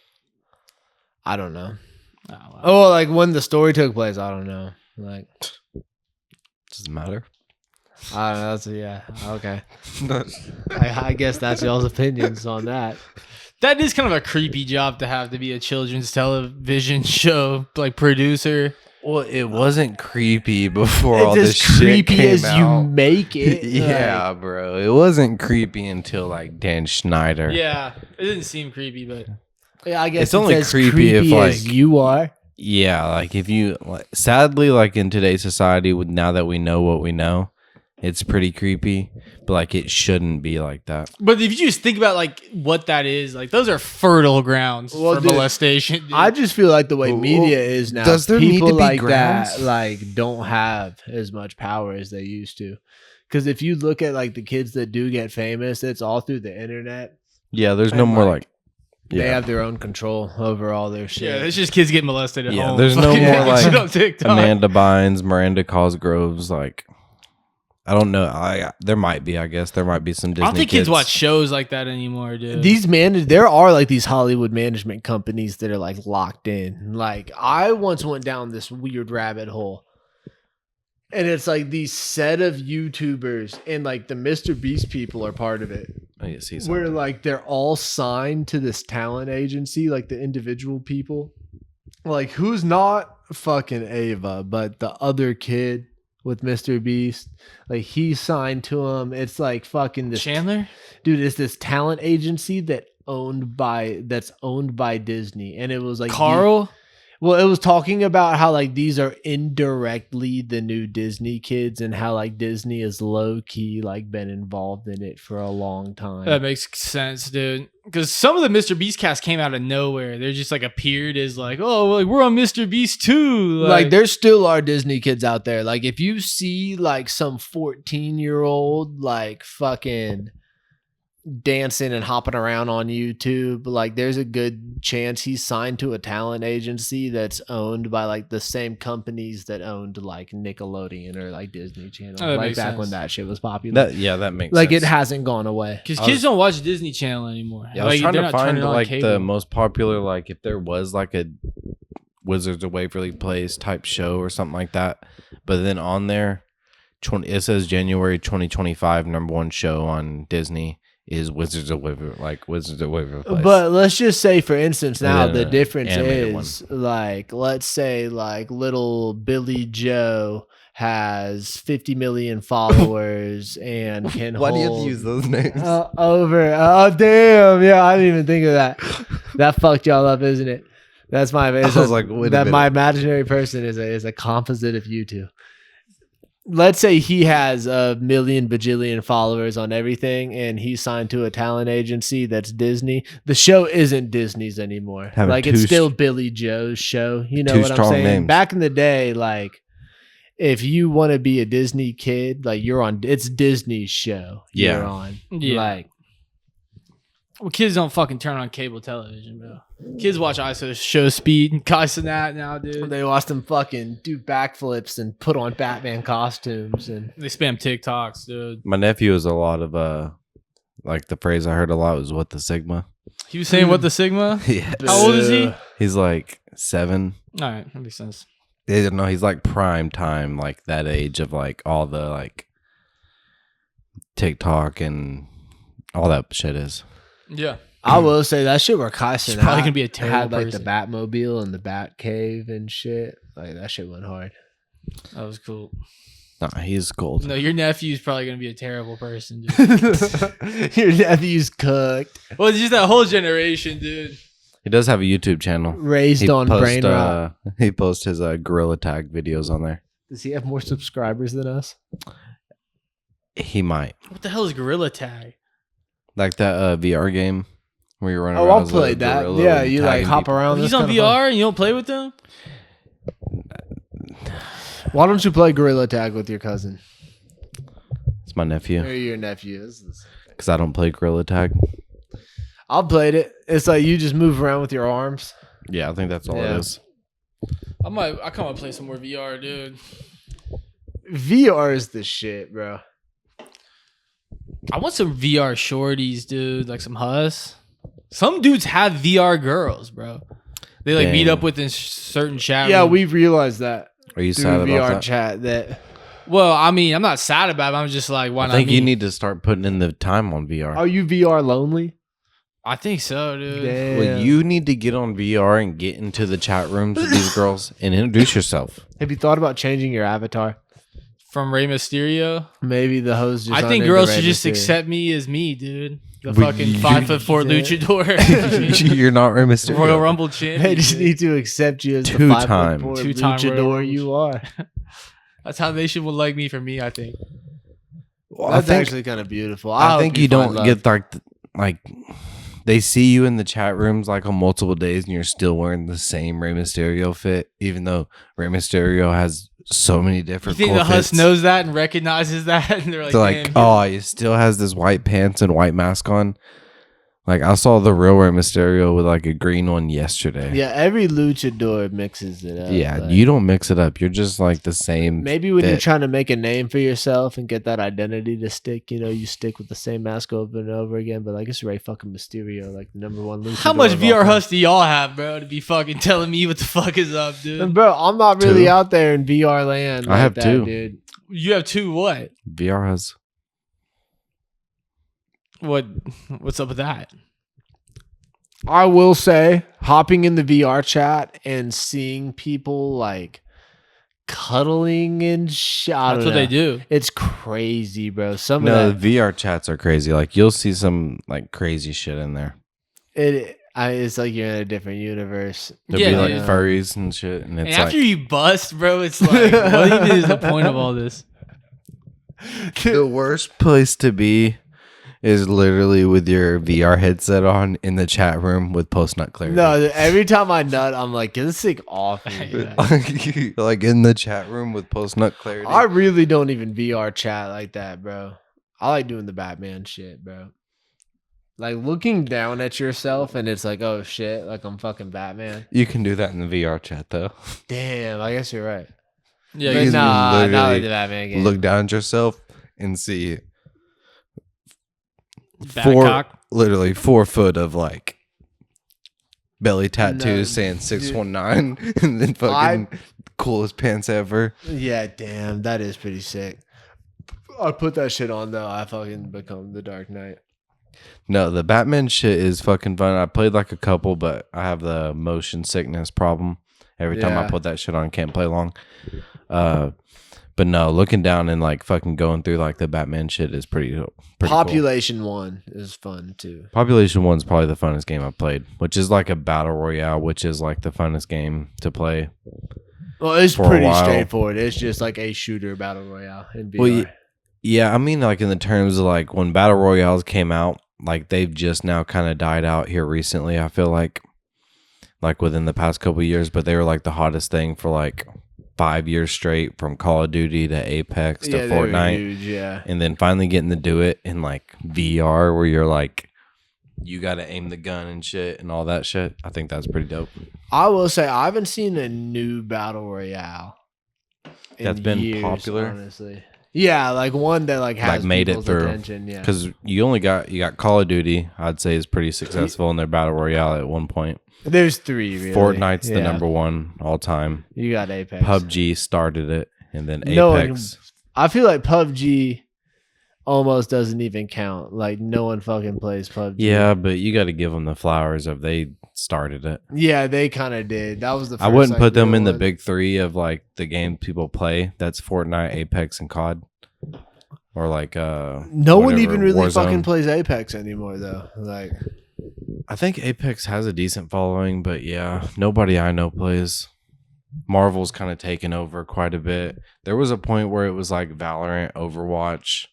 I don't know. Oh, wow. Oh, well, like when the story took place, I don't know. Like, Doesn't matter. I don't know. That's, yeah. Okay. I guess that's y'all's opinions on that. That is kind of a creepy job to have, to be a children's television show, like producer. Well, it wasn't creepy before all It's this as shit creepy came as out. you make it. Yeah, bro. It wasn't creepy until like Dan Schneider. Yeah. It didn't seem creepy, but Yeah, I guess It's only as creepy if, as like- you are. Yeah, like if you like, sadly, like in today's society, with now that we know what we know, it's pretty creepy. But like it shouldn't be like that. if you just think about like what that is, like those are fertile grounds Well, for dude, molestation. dude. I just feel like the way Well, media is now, does there need people to be like grounds? that like don't have as much power as they used to. Because if you look at like the kids that do get famous, it's all through the internet. Yeah, there's no And, more like, like. They Yeah, have their own control over all their shit. yeah, it's just kids getting molested at Yeah, home. there's no Fucking more, watching like, it on TikTok. Amanda Bynes, Miranda Cosgroves, like. I don't know. There might be. I guess there might be some Disney. I don't think kids watch shows like that anymore, dude. There are like these Hollywood management companies that are like locked in. Like I once went down this weird rabbit hole, and it's like these set of YouTubers and like the Mr. Beast people are part of it. I need to see Where something. like they're all signed to this talent agency, like the individual people. Like who's not fucking Ava, but the other kid with Mr. Beast, like he's signed to him. It's like fucking this Chandler? dude. It's this talent agency that's owned by Disney, and it was like Carl? well, it was talking about how like these are indirectly the new Disney kids, and how like Disney is low key like been involved in it for a long time. That makes sense, dude. Because some of the Mr. Beast cast came out of nowhere. They just like appeared as like, oh, like we're on Mr. Beast too. Like there still are Disney kids out there. Like if you see like some 14-year-old like fucking dancing and hopping around on YouTube, like there's a good chance he's signed to a talent agency that's owned by like the same companies that owned like Nickelodeon or like Disney Channel. Oh, that like makes back when sense. that shit was popular. That makes like sense. it hasn't gone away. because I kids was- don't watch Disney Channel anymore. Yeah, I was Like, trying they're to not find turning on like the cable. most popular, like if there was like a Wizards of Waverly Place type show or something like that. But then on there, it says January 2025 #1 show on Disney is Wizards of Waverly Place. But let's just say, for instance, now then the an difference animated is like, let's say like little Billy Joe has 50 million followers and can why do you have hold to use those names? over. Oh damn, yeah, I didn't even think of that. That fucked y'all up, isn't it? That's my. I was like, wait a that my minute. imaginary person is a composite of you two. Let's say he has a million bajillion followers on everything, and he's signed to a talent agency that's Disney. The show isn't Disney's anymore. Having Like it's two still Billy Joe's show. You know two what I'm strong saying? names. Back in the day, like if you want to be a Disney kid, like you're on. It's Disney's show. Yeah. You're on. Yeah. Like Well, kids don't fucking turn on cable television, bro. Kids watch ISO Show Speed and Kais and that now, dude. they watch them fucking do backflips and put on Batman costumes and. They spam TikToks, dude. My nephew is a lot of like the phrase I heard a lot was "what the Sigma." He was saying what the Sigma? Yeah, How old is he? he's like 7. All right, that makes sense. They don't know. He's like prime time, like that age of like all the like TikTok and all that shit is. Yeah. I will say that shit where Kyson He's probably gonna be a terrible had like person. the Batmobile and the Bat Cave and shit. Like that shit went hard. That was cool. Nah, he's gold. No, your nephew's probably gonna be a terrible person, dude. Your nephew's cooked, Well, it's just that whole generation, dude. He does have a YouTube channel. raised He on brain rot. he posts his gorilla tag videos on there. Does he have more subscribers than us? He might What the hell is Gorilla Tag? like that VR game where you're running Oh, around I'll as a play that. gorilla Yeah, and you like tagging hop people. around. He's That's on kinda VR and you don't play with them? fun. Why don't you play Gorilla Tag with your cousin It's my nephew or your nephew? This is- because I don't play gorilla tag. I'll played it. It's like you just move around with your arms. Yeah, I think that's all Yeah. it is. I kind of play some more VR, dude. VR is the shit, bro. I want some VR shorties, dude. Like some Hus. Some dudes have VR girls, bro. They like meet Dang. up within certain chat Yeah, rooms. we've realized that Are you through sad about VR that? chat that. Well, I mean, I'm not sad about it. I'm just like, why I not? think you me? need to start putting in the time on VR. Are you VR lonely? I think so, dude. Damn. Well, you need to get on VR and get into the chat rooms with these girls and introduce yourself. Have you thought about changing your avatar? From Rey Mysterio. Maybe the hoes just. I aren't think into girls Rey should just Mysterio. accept me as me, dude. The But fucking you- 5'4" Yeah. luchador. You're not Rey Mysterio. Royal Rumble champion. They just dude. need to accept you as the Two-time. 5'4" Two-time Royal luchador Rumble you are. That's how they should like me for me, I think. Well, That's actually kind of beautiful. I hope think you find don't love. get like they see you in the chat rooms like on multiple days and you're still wearing the same Rey Mysterio fit, even though Rey Mysterio has so many You different. think cool the Hus fits. knows that and recognizes that? And they're like, They're like, "Damn, oh, he still has this white pants and white mask on. Like I saw the real Rey Mysterio with like a green one yesterday. Yeah, every luchador mixes it up. Yeah, like, you don't mix it up. You're just like the same. Maybe when you're fit. trying to make a name for yourself and get that identity to stick, you know, you stick with the same mask over and over again. But like, it's Rey fucking Mysterio, like the number one luchador. How much of all VR time. Hus do y'all have, bro, to be fucking telling me what the fuck is up, And dude? bro, I'm not really Two. out there in VR land. I Like have that, two. dude. You have two what? VR has. What's up with that? I will say, hopping in the VR chat and seeing people like cuddling and shit. That's what they do. It's crazy, bro. Some No, of the VR chats are crazy. Like you'll see some like crazy shit in there. it's like you're in a different universe. There'll Yeah, be like dude. furries and shit, and And it's after like you bust, bro, it's like, what even is the point of all this? the worst place to be is literally with your VR headset on in the chat room with post nut clarity. No, every time I nut, I'm like, get this thing off me. Yeah. like in the chat room with post nut clarity. I really don't even VR chat like that, bro. I like doing the Batman shit, bro. Like looking down at yourself and it's like, oh shit, like I'm fucking Batman. You can do that in the VR chat though. Damn, I guess you're right. Yeah, But you nah, not literally like the Batman game. Look down at yourself and see Babcock. literally 4 foot of like belly tattoos No, saying 619 and then fucking coolest pants ever. Yeah, damn, that is pretty sick. I put that shit on though. I fucking become the Dark Knight. No, the Batman shit is fucking fun. I played like a couple, but I have the motion sickness problem. Every time I Yeah. put that shit on, I can't play long. But no, looking down and like fucking going through like the Batman shit is pretty cool. Population 1 is fun too. Population 1's probably the funnest game I've played, which is like a battle royale, which is like the funnest game to play. Well, it's For a pretty while. straightforward. It's just like a shooter battle royale in VR. Well, Yeah, I mean, like in the terms of like when battle royales came out, like they've just now kind of died out here recently. I feel like within the past couple of years, but they were like the hottest thing for like 5 years straight, from Call of Duty to Apex to Yeah, they were Fortnite, huge, yeah. and then finally getting to do it in like VR, where you're like, you got to aim the gun and shit and all that shit. I think that's pretty dope. I will say I haven't seen a new battle royale in That's been years, popular? honestly. Yeah, like one that like has Like, made it people's through. attention. Yeah, Because you got Call of Duty, I'd say is pretty successful in their battle royale at one point. there's 3 really. Fortnite's the Yeah. number one all time. You got Apex. PUBG started it, and then No one- Apex. I feel like PUBG almost doesn't even count. Like no one fucking plays PUBG. Yeah, but you got to give them the flowers of they started it. Yeah, they kind of did. That was the. First, I wouldn't like, put them real in the one. big three of like the games people play. That's Fortnite, Apex, and COD, or like No one whatever, even really Warzone. fucking plays Apex anymore, though. Like, I think Apex has a decent following, but yeah, nobody I know plays. Marvel's kind of taken over quite a bit. There was a point where it was like Valorant, Overwatch,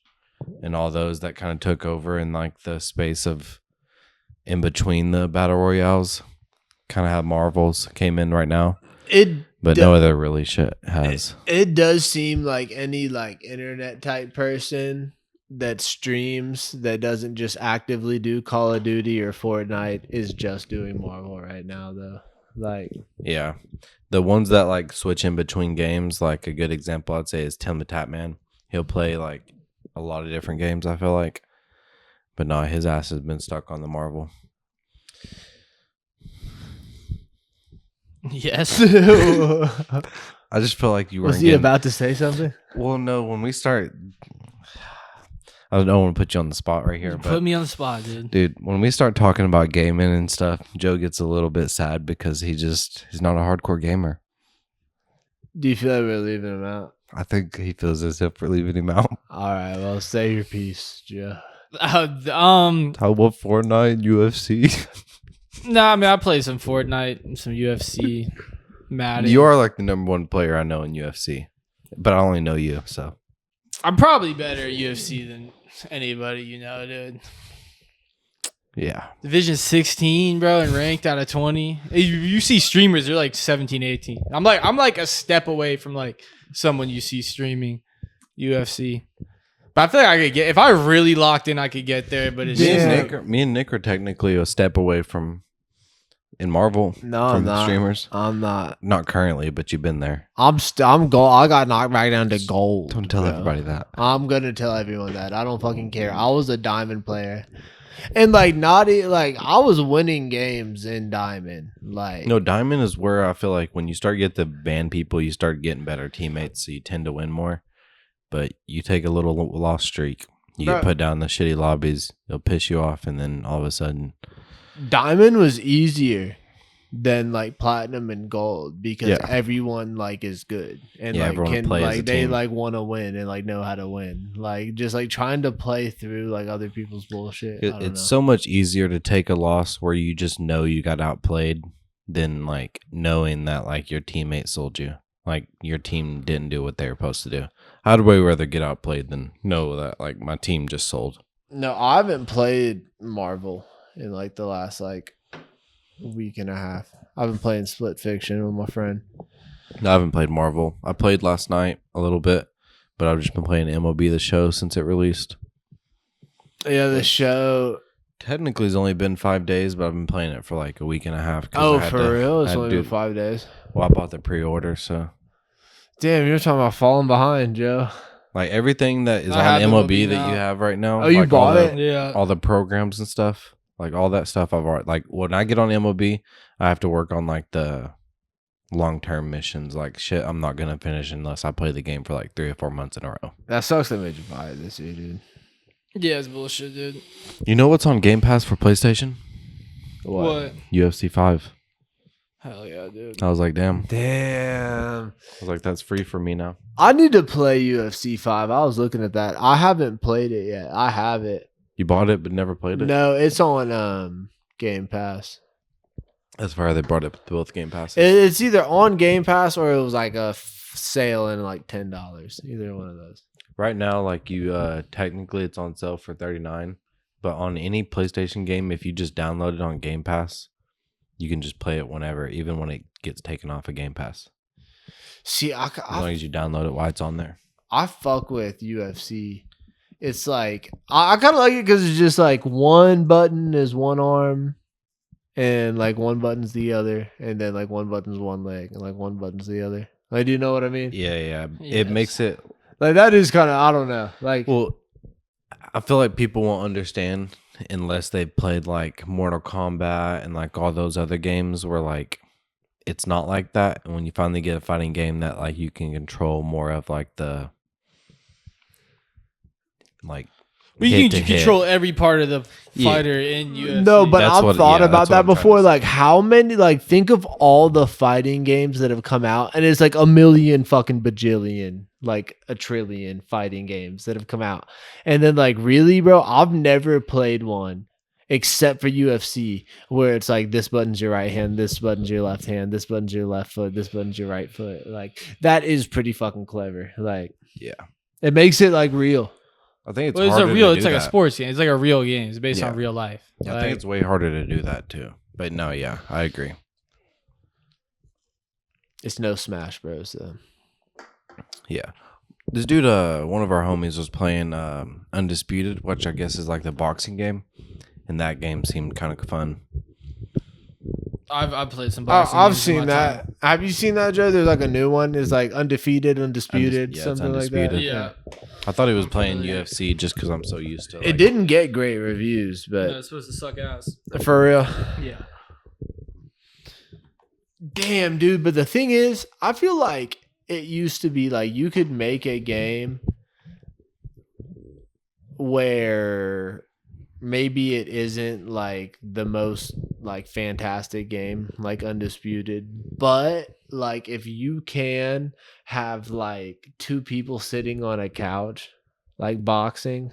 and all those that kind of took over in like the space of in between the battle royales. Kind of have Marvel's came in right now, it but no other really shit has. it does seem like any like internet type person that streams that doesn't just actively do Call of Duty or Fortnite is just doing Marvel right now, though. Like, Yeah. The ones that like switch in between games, like a good example I'd say is Tim the Tatman. He'll play like a lot of different games, I feel like. But no, his ass has been stuck on the Marvel. Yes. I just feel like you weren't was he getting... about to say something? Well, no, when we start... I don't want to put you on the spot right here, Put but... me on the spot, dude. Dude, when we start talking about gaming and stuff, Joe gets a little bit sad because he's not a hardcore gamer. Do you feel like we're leaving him out? I think he feels as if we're leaving him out. All right, well, say your piece, Joe. How about Fortnite, UFC? Nah, I mean, I play some Fortnite and some UFC, Madden. You are like the number one player I know in UFC, but I only know you, so. I'm probably better at UFC than anybody you know, dude. Yeah. Division 16, bro, and ranked out of 20. You see streamers, they're like 17, 18. I'm like a step away from like someone you see streaming UFC. But I feel like I could get, if I really locked in, I could get there. But it's Me and Nick are technically a step away from in Marvel. No, from I'm not. streamers. I'm not. Not currently, but you've been there. I'm gold. I got knocked back down to gold. Don't tell bro. everybody that. I'm gonna tell everyone that. I don't fucking care. I was a diamond player, and like I was winning games in diamond. Like No, Diamond is where I feel like when you start get to ban people, you start getting better teammates, so you tend to win more. But you take a little loss streak, you Bro. get put down in the shitty lobbies, it'll piss you off, and then all of a sudden, diamond was easier than like platinum and gold because Yeah. everyone like is good and Yeah, like everyone can plays as a like they team. like want to win and like know how to win. Like just like trying to play through like other people's bullshit. I don't it's know. so much easier to take a loss where you just know you got outplayed than like knowing that like your teammate sold you. Like your team didn't do what they were supposed to do. I'd way rather get outplayed than know that like my team just sold. No, I haven't played Marvel in like the last like week and a half. I've been playing Split Fiction with my friend. I haven't played Marvel. I played last night a little bit, but I've just been playing MOB the show since it released. Yeah, the show. Technically, it's only been 5 days, but I've been playing it for like a week and a half. Oh, for real? It's I only do- been 5 days. Well, I bought the pre-order, so Damn, you're talking about falling behind, Joe. like everything that is I have on MOB MLB that now. you have right now. Oh, you like, all bought the- it? Yeah. all the programs and stuff, like all that stuff I've already, like when I get on MOB, I have to work on like the long-term missions, like shit I'm not gonna finish unless I play the game for like 3 or 4 months in a row. That sucks they made you buy it this year, dude. Yeah, it's bullshit, dude. You know what's on Game Pass for PlayStation? What? UFC 5. Hell yeah, dude. I was like, damn. Damn. I was like, that's free for me now. I need to play UFC 5. I was looking at that. I haven't played it yet. I have it. You bought it but never played it? No, it's on Game Pass. That's why they brought it to both Game Passes. It's either on Game Pass or it was like a sale in like $10. Either one of those. Right now, like you technically it's on sale for $39, but on any PlayStation game, if you just download it on Game Pass, you can just play it whenever, even when it gets taken off of Game Pass. See, As long as you download it while it's on there. I fuck with UFC. It's like I kind of like it because it's just like one button is one arm, and like one button's the other, and then like one button's one leg, and like one button's the other. Like, do you know what I mean? Yeah. Yes. It makes it. Like that is kind of, I don't know. Like, Well, I feel like people won't understand unless they've played like Mortal Kombat and like all those other games where like it's not like that. And when you finally get a fighting game that like you can control more of like the like Well, you hit can to hit. control every part of the Yeah. fighter in UFC. no, but That's I've what- thought yeah, about that's what that I'm trying before. to Like, say. how many? Like, think of all the fighting games that have come out, and it's like a million fucking bajillion, like a trillion fighting games that have come out. And then, like, really, bro, I've never played one except for UFC, where it's like this button's your right hand, this button's your left hand, this button's your left foot, this button's your right foot. Like, that is pretty fucking clever. Like, Yeah. it makes it like real. I think it's Well, it's a harder real. to It's do like a that. sports game. It's like a real game. It's based Yeah. on real life. I Like, think it's way harder to do that too. But no, yeah, I agree. It's no Smash Bros. Though. Yeah. This dude, one of our homies was playing Undisputed, which I guess is like the boxing game. And that game seemed kind of fun. I've played some. boxing I've games in seen my that. time. Have you seen that, Joe? There's like a new one. It's like undefeated, undisputed, Yeah, it's something like that. Undisputed. Yeah, I thought he was playing UFC just because I'm so used to It like, didn't get great reviews, no, but it's supposed to suck ass. for real. Yeah, Damn, dude. But the thing is, I feel like it used to be like you could make a game where maybe it isn't like the most like fantastic game like Undisputed, but like if you can have like two people sitting on a couch like boxing,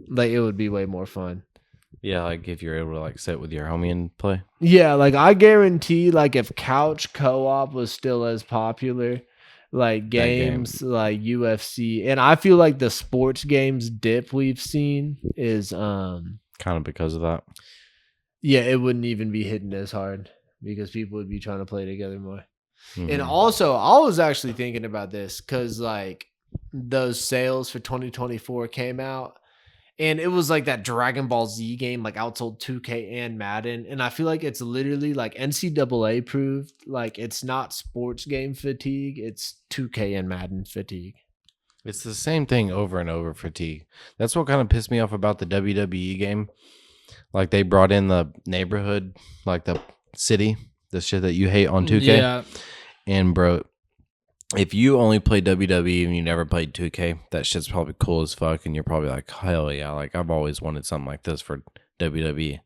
like it would be way more fun. Yeah, like if you're able to like sit with your homie and play. Yeah, like I guarantee like if couch co-op was still as popular, like games like UFC, and I feel like the sports games dip we've seen is Kind of because of that. yeah, it wouldn't even be hitting as hard because people would be trying to play together more. And Mhm. also, I was actually thinking about this because like those sales for 2024 came out, and it was like that Dragon Ball Z game like outsold 2K and Madden, and I feel like it's literally like NCAA proved like it's not sports game fatigue, it's 2K and Madden fatigue. It's the same thing over and over, fatigue. That's what kind of pissed me off about the WWE game. Like they brought in the neighborhood, like the city, the shit that you hate on 2K. Yeah, And bro, if you only play WWE and you never played 2K, that shit's probably cool as fuck. And you're probably like, hell yeah, like I've always wanted something like this for WWE.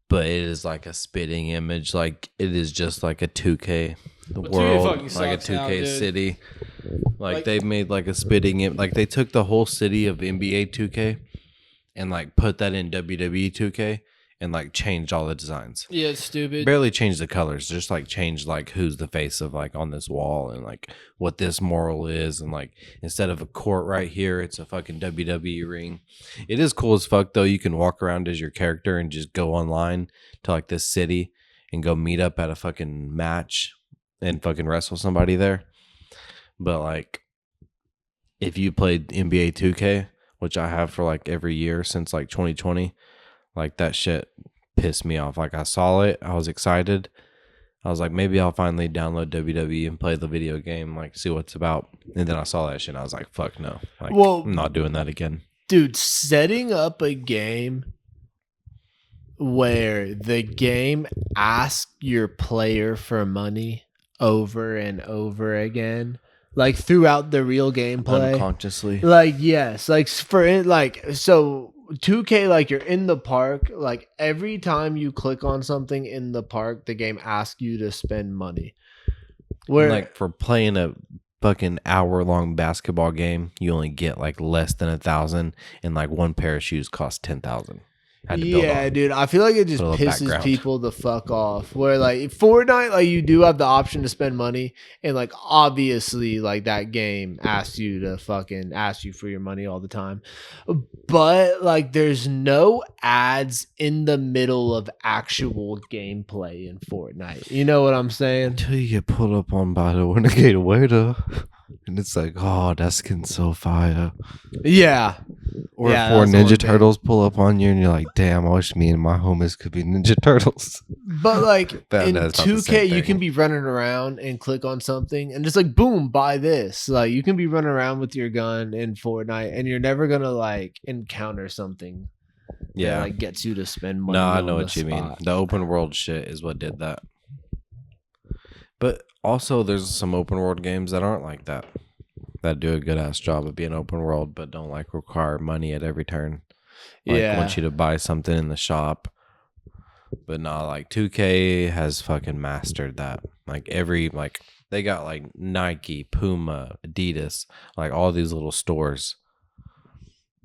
But it is like a spitting image. Like it is just like a 2K Well, 2K world, fucking like a sucks now, 2K dude. city. Like Like- they made like a spitting it. Like they took the whole city of NBA 2K and like put that in WWE 2K and like changed all the designs. yeah, it's stupid. Barely changed the colors, just like changed like who's the face of like on this wall and like what this moral is, and like instead of a court right here, it's a fucking WWE ring. It is cool as fuck though. You can walk around as your character and just go online to like this city and go meet up at a fucking match and fucking wrestle somebody there. But like if you played NBA 2K, which I have for like every year since like 2020, like that shit pissed me off. Like I saw it, I was excited. I was like, maybe I'll finally download WWE and play the video game, like see what's about. And then I saw that shit and I was like, fuck no. Like Well- I'm not doing that again. Dude, setting up a game where the game asks your player for money over and over again, like throughout the real gameplay. Unconsciously. Like yes, like for it, like so 2K, like you're in the park, like every time you click on something in the park, the game asks you to spend money. Where Like for playing a fucking hour-long basketball game, you only get like less than 1,000, and like one pair of shoes costs 10,000. yeah, dude, I feel like it just Put a little pisses background. people the fuck off. Where like Fortnite, like you do have the option to spend money, and like obviously, like that game asks you to fucking ask you for your money all the time, but like there's no ads in the middle of actual gameplay in Fortnite. You know what I'm saying? Until you get pulled up on by the renegade waiter, and it's like, oh, that skin's so fire. Yeah, Or Yeah, four that's the one Ninja thing. Turtles pull up on you, and you're like, damn, I wish me and my homies could be Ninja Turtles. but like That- in that's not the 2K, same you thing. can be running around and click on something and just like boom, buy this. Like you can be running around with your gun in Fortnite, and you're never gonna like encounter something that like gets you to spend money. No, I on know the what you mean. spot. The open world shit is what did that. But also, there's some open world games that aren't like that. That do a good ass job of being open world, but don't like require money at every turn. Like Yeah. want you to buy something in the shop. But not like 2K has fucking mastered that. Like every like they got like Nike, Puma, Adidas, like all these little stores.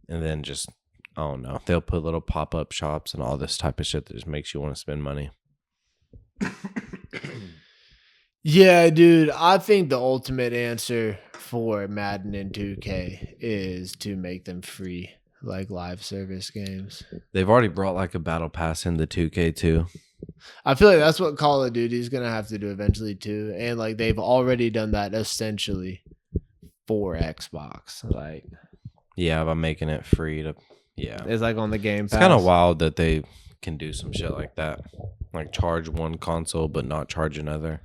And then just oh no, they'll put little pop-up shops and all this type of shit that just makes you want to spend money. Yeah, dude, I think the ultimate answer for Madden and 2K is to make them free, like live service games. They've already brought like a battle pass in the 2K too. I feel like that's what Call of Duty is gonna have to do eventually too, and like they've already done that essentially for Xbox. Like Yeah, by making it free to yeah. it's like on the Game It's Pass. kind of wild that they can do some shit like that. Like charge one console but not charge another.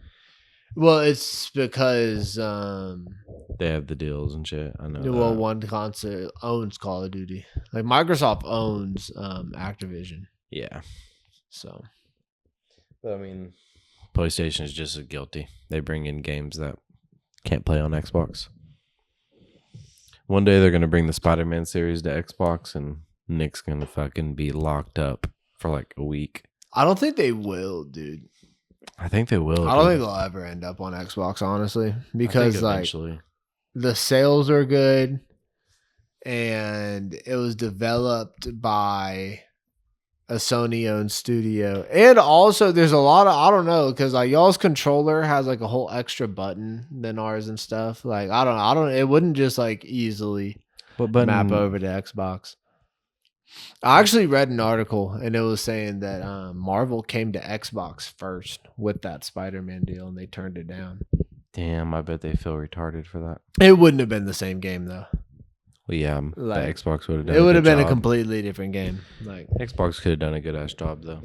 Well, it's because They have the deals and shit. I know. well, that. one console owns Call of Duty. Like Microsoft owns Activision, Yeah. so But I mean, PlayStation is just as guilty. They bring in games that can't play on Xbox. One day they're gonna bring the Spider-Man series to Xbox, and Nick's gonna fucking be locked up for like a week. I don't think they will, dude. I think they will. I don't dude. think they'll ever end up on Xbox, honestly, I think because like eventually. the sales are good, and it was developed by a Sony owned studio, and also there's a lot of I don't know because like y'all's controller has like a whole extra button than ours and stuff. Like I don't it wouldn't just like easily What button? map over to Xbox. I actually read an article and it was saying that Marvel came to Xbox first with that Spider-Man deal and they turned it down. Damn, I bet they feel retarded for that. It wouldn't have been the same game though. Well, yeah, Like, the Xbox would have done. It would have good been a job. completely different game. Like, Xbox could have done a good ass job though.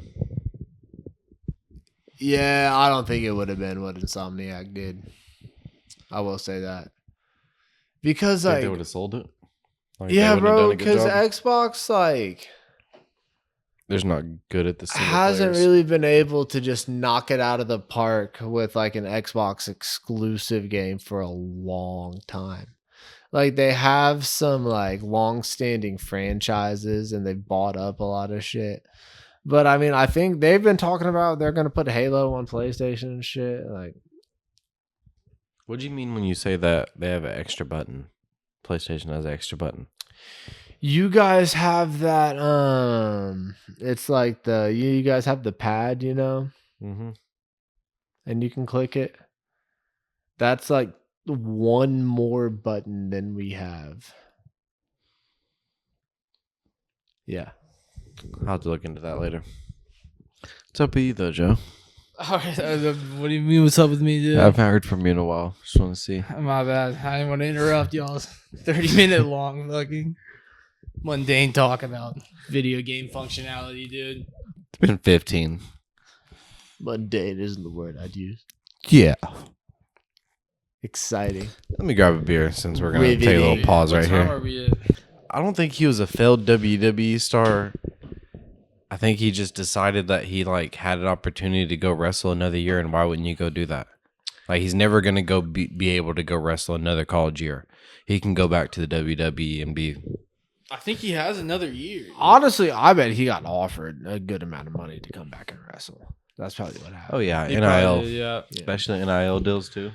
yeah, I don't think it would have been what Insomniac did. I will say that because Think like, they would have sold it. Like, they yeah, wouldn't have bro, done a good because job? Xbox like There's not good at the single hasn't players. really been able to just knock it out of the park with like an Xbox exclusive game for a long time. Like they have some like long-standing franchises and they've bought up a lot of shit. But I mean, I think they've been talking about they're going to put Halo on PlayStation and shit. Like What do you mean when you say that they have an extra button? PlayStation has an extra button. you guys have that it's like you guys have the pad, you know, Mm-hmm. and you can click it. That's like one more button than we have. Yeah. I'll have to look into that later. What's up with you though, Joe? All right, what do you mean? What's up with me, dude? I haven't heard from you in a while. Just want to see. My bad. I didn't want to interrupt y'all's 30-minute long fucking mundane talk about video game functionality, dude. It's been 15. Mundane isn't the word I'd use. Yeah. Exciting. Let me grab a beer since we're gonna take a little Riveting. pause right What time here. are we at? I don't think he was a failed WWE star. I think he just decided that he like had an opportunity to go wrestle another year, and why wouldn't you go do that? Like he's never gonna go be able to go wrestle another college year. He can go back to the WWE and be I think he has another year. Honestly, I bet he got offered a good amount of money to come back and wrestle. That's probably what happened. Oh yeah, He NIL, probably did, yeah. especially NIL deals too.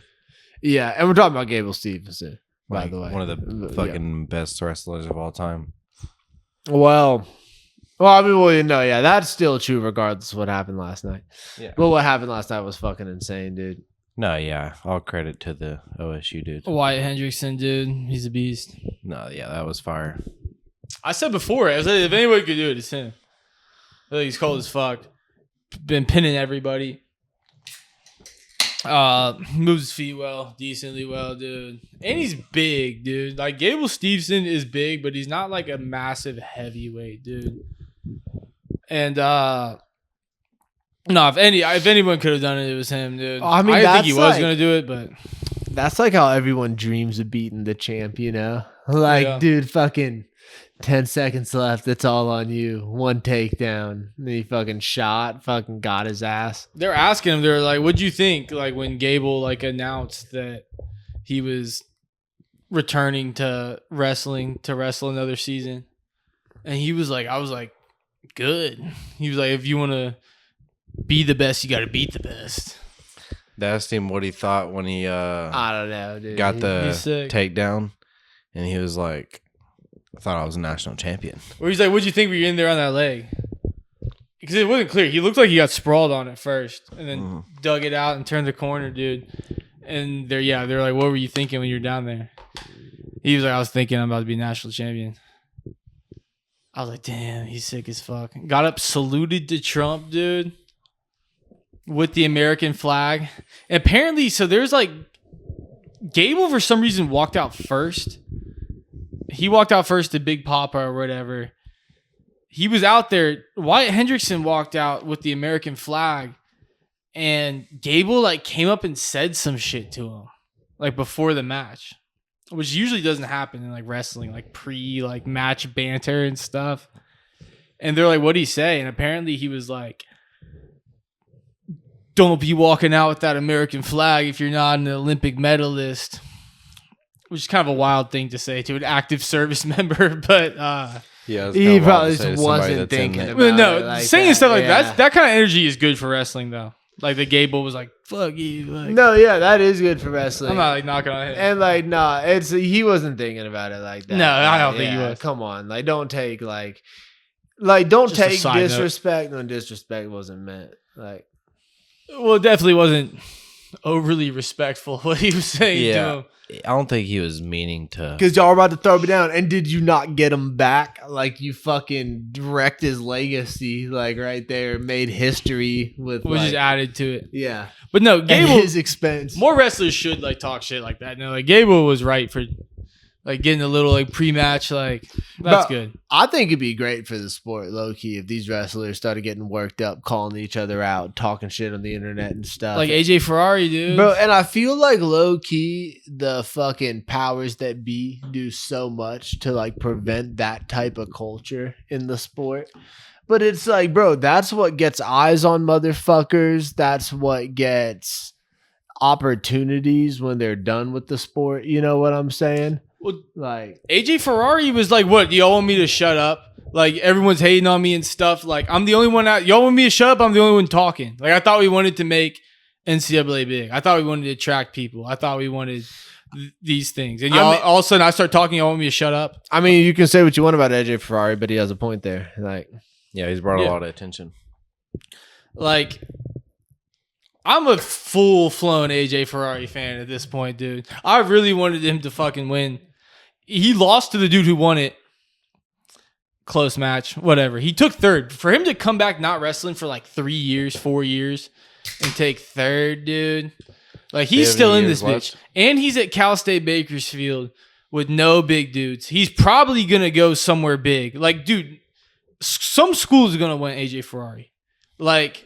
Yeah, and we're talking about Gable Stevenson, by Like, the way. one of the fucking best wrestlers of all time. Well, I mean, well, yeah, that's still true regardless of what happened last night. Yeah. But what happened last night was fucking insane, dude. No, yeah, all credit to the OSU dude. Wyatt Hendrickson, dude, he's a beast. No, yeah, that was fire. I said before, I said if anybody could do it, it's him. I think he's cold as fuck. Been pinning everybody. Moves his feet well, decently well, dude. And he's big, dude. Like Gable Stevenson is big, but he's not like a massive heavyweight, dude. And no, if anyone could have done it, it was him, dude. I mean, I didn't think he that's was like- gonna do it, but That's like how everyone dreams of beating the champ, you know? Like, Yeah. dude, fucking 10 seconds left. It's all on you. One takedown. Then he fucking shot, fucking got his ass. they're asking him. They're like, "What'd you think?" Like when Gable like announced that he was returning to wrestle another season, and he was like, "I was like, good." He was like, "If you want to be the best, you got to beat the best." They asked him what he thought when he I don't know, dude. got the he's sick. takedown, and he was like, "I thought I was a national champion." Or he's like, "What'd you think when you were in there on that leg?" Because it wasn't clear. He looked like he got sprawled on it first, and then dug it out and turned the corner, dude. And they're like, "What were you thinking when you were down there?" He was like, "I was thinking I'm about to be national champion." I was like, "Damn, he's sick as fuck." Got up, saluted to Trump, dude, with the American flag. And apparently, so there's like Gable for some reason walked out first. He walked out first to Big Papa or whatever. He was out there. Wyatt Hendrickson walked out with the American flag, and Gable like came up and said some shit to him, like before the match, which usually doesn't happen in like wrestling, like like match banter and stuff. And they're like, "What'd he say?" And apparently he was like, "Don't be walking out with that American flag if you're not an Olympic medalist," which is kind of a wild thing to say to an active service member, but Yeah, He probably just wasn't thinking about well, no, it like saying that, stuff like yeah. that kind of energy is good for wrestling, though. Like the Gable was like, "Fuck you." Like, No, yeah, that is good for wrestling. I'm not like knocking on him. And like, nah, he wasn't thinking about it like that. No, I don't think he was. Come on, like, don't take don't Just a take side note. disrespect when disrespect wasn't meant. Like, Well, it definitely wasn't overly respectful what he was saying to Yeah, him. I don't think he was meaning to. because y'all were about to throw me down, and did you not get him back? Like, you fucking wrecked his legacy, like right there, made history with, Which like, is added to it. yeah, But no, at Gable, his expense. more wrestlers should like talk shit like that. No, like Gable was right for like getting a little like pre-match, like that's But good. I think it'd be great for the sport, low key, if these wrestlers started getting worked up, calling each other out, talking shit on the internet and stuff. Like AJ Ferrari, dude. Bro, and I feel like low key the fucking powers that be do so much to like prevent that type of culture in the sport. But it's like, bro, that's what gets eyes on motherfuckers. That's what gets opportunities when they're done with the sport. You know what I'm saying? Well, Like, AJ Ferrari was like, "What? Y'all want me to shut up? Like everyone's hating on me and stuff. Like I'm the only one out. Y'all want me to shut up? I'm the only one talking. Like I thought we wanted to make NCAA big. I thought we wanted to attract people. I thought we wanted these things. And y'all, I mean- all of a sudden, I start talking. Y'all want me to shut up? I mean, you can say what you want about AJ Ferrari, but he has a point there. Like, Yeah, he's brought Yeah. a lot of attention. Like I'm a full-flown AJ Ferrari fan at this point, dude. I really wanted him to fucking win. He lost to the dude who won it. Close match, whatever. He took third. For him to come back not wrestling for like 3 years, 4 years, and take third, dude. Like he's have still any in years this bitch. left? And he's at Cal State Bakersfield with no big dudes. He's probably gonna go somewhere big. Like, dude, some schools are gonna want AJ Ferrari. Like,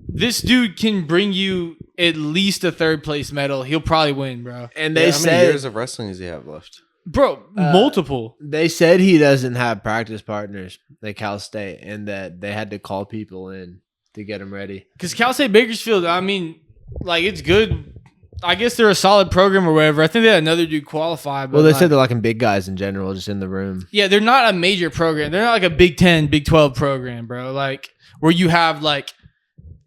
this dude can bring you at least a third place medal. He'll probably win, bro. and Yeah, they how many said years of wrestling does he have left? Bro, multiple. they said he doesn't have practice partners at Cal State, and that they had to call people in to get him ready. Because Cal State Bakersfield, I mean, like, it's good. I guess they're a solid program or whatever. I think they had another dude qualify. But Well, they like, said they're liking big guys in general, just in the room. yeah, they're not a major program. They're not like a Big 10, Big 12 program, bro. Like where you have like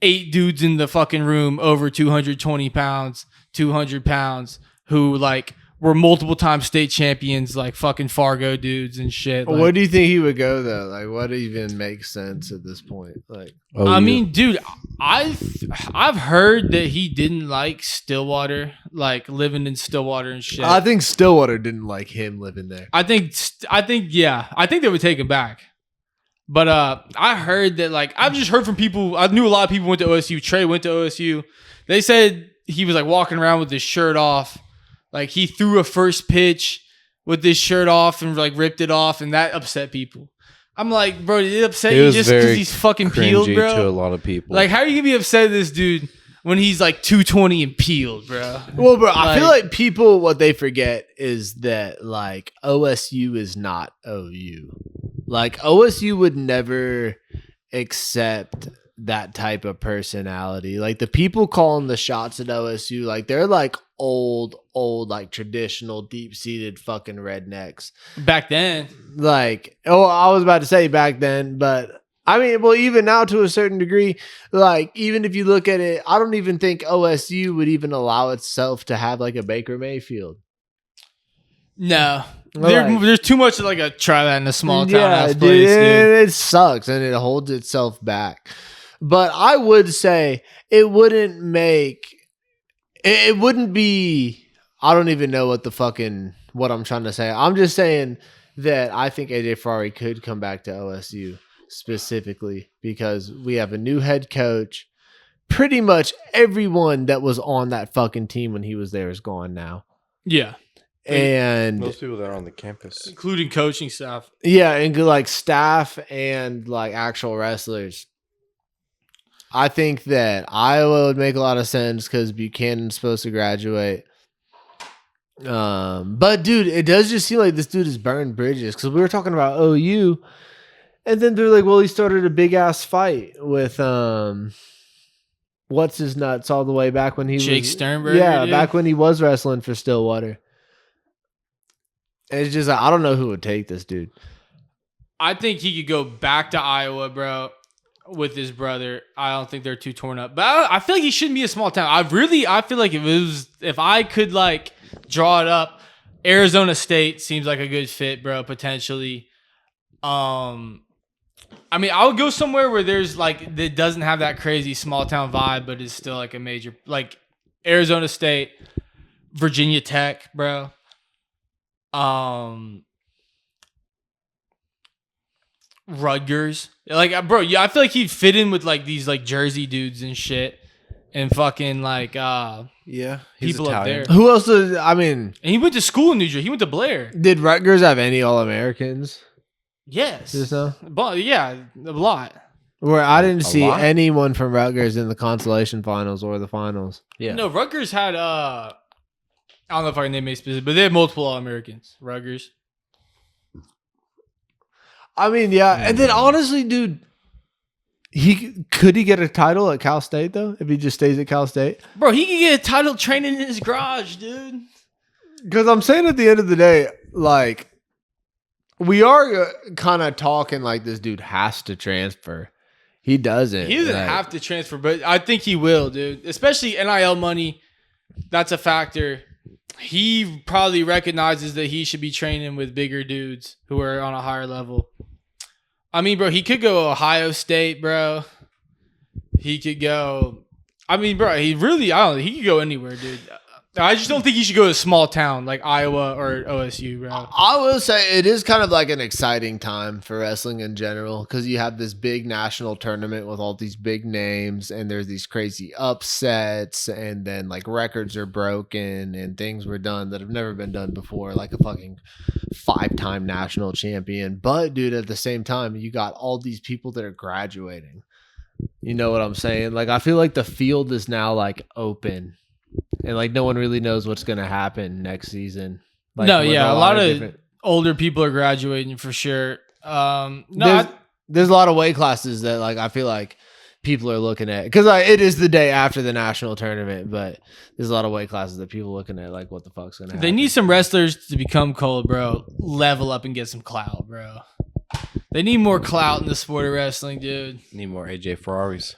8 dudes in the fucking room over 220 pounds, 200 pounds, who like were multiple time state champions, like fucking Fargo dudes and shit. Like, Where do you think he would go though? Like, what even makes sense at this point? Like, I mean, dude, I've heard that he didn't like Stillwater, like living in Stillwater and shit. I think Stillwater didn't like him living there. I think they would take him back. But I heard that, like, I've just heard from people. I knew a lot of people went to OSU. Trey went to OSU. They said he was like walking around with his shirt off. Like he threw a first pitch with his shirt off and like ripped it off, and that upset people. I'm like, bro, did it upset you just because he's fucking peeled, Cringy bro? to a lot of people. Like, how are you gonna be upset at this dude when he's like 220 and peeled, bro? Well, bro, I feel like people, what they forget is that like OSU is not OU. Like OSU would never accept that type of personality. Like the people calling the shots at OSU, like they're like old, like traditional, deep-seated fucking rednecks. Back then, Like, oh, I was about to say back then, but I mean, well, even now to a certain degree, like even if you look at it, I don't even think OSU would even allow itself to have like a Baker Mayfield. no. Like- There's too much of like a try that in a small town Yeah, ass dude, place, dude. it sucks and it holds itself back. But I would say it wouldn't be. I don't even know what I'm trying to say. I'm just saying that I think AJ Ferrari could come back to OSU specifically because we have a new head coach. Pretty much everyone that was on that fucking team when he was there is gone now. Yeah, And most people that are on the campus. including coaching staff. yeah, and like staff and like actual wrestlers. I think that Iowa would make a lot of sense because Buchanan's supposed to graduate. But dude, it does just seem like this dude has burned bridges because we were talking about OU, and then they're like, well, he started a big ass fight with what's his nuts all the way back when he Jake was Sternberger, yeah, dude. back when he was wrestling for Stillwater. And it's just like, I don't know who would take this dude. I think he could go back to Iowa, bro, with his brother. I don't think they're too torn up. But I feel like he shouldn't be a small town. I feel like if I could like draw it up, Arizona State seems like a good fit, bro, potentially. I mean, I would go somewhere where there's like that doesn't have that crazy small town vibe, but is still like a major, like Arizona State, Virginia Tech, bro. Rutgers, like, bro, yeah, I feel like he'd fit in with like these like Jersey dudes and shit, and fucking like Yeah, people up there. Who else? I mean, And he went to school in New Jersey. He went to Blair. did Rutgers have any All Americans? Yes, Just now? but yeah, a lot. Where I didn't see lot? anyone from Rutgers in the consolation finals or the finals. Yeah. No, Rutgers had I don't know if I can name any specific, but they had multiple All Americans. Rutgers. I mean, yeah, and then honestly, dude, could he get a title at Cal State though if he just stays at Cal State? Bro, he could get a title training in his garage, dude. Because I'm saying at the end of the day, like we are kind of talking like this dude has to transfer. He doesn't. He doesn't like- have to transfer, but I think he will, dude. Especially NIL money. That's a factor. He probably recognizes that he should be training with bigger dudes who are on a higher level. I mean, bro, he could go Ohio State, bro. He could go. I mean, bro, he could go anywhere, dude. I just don't think he should go to a small town like Iowa or OSU, bro. I will say it is kind of like an exciting time for wrestling in general because you have this big national tournament with all these big names and there's these crazy upsets and then like records are broken and things were done that have never been done before, like a fucking 5-time national champion. But dude, at the same time, you got all these people that are graduating. You know what I'm saying? Like I feel like the field is now like open. And like no one really knows what's gonna happen next season. Like, No, with yeah, a lot of different- older people are graduating for sure. No, there's a lot of weight classes that like I feel like people are looking at, because it is the day after the national tournament, but there's a lot of weight classes that people looking at like, what the fuck's gonna happen? They need some wrestlers to become cold, bro. Level up and get some clout, bro. They need more clout in the sport of wrestling, dude. Need more AJ Ferraris.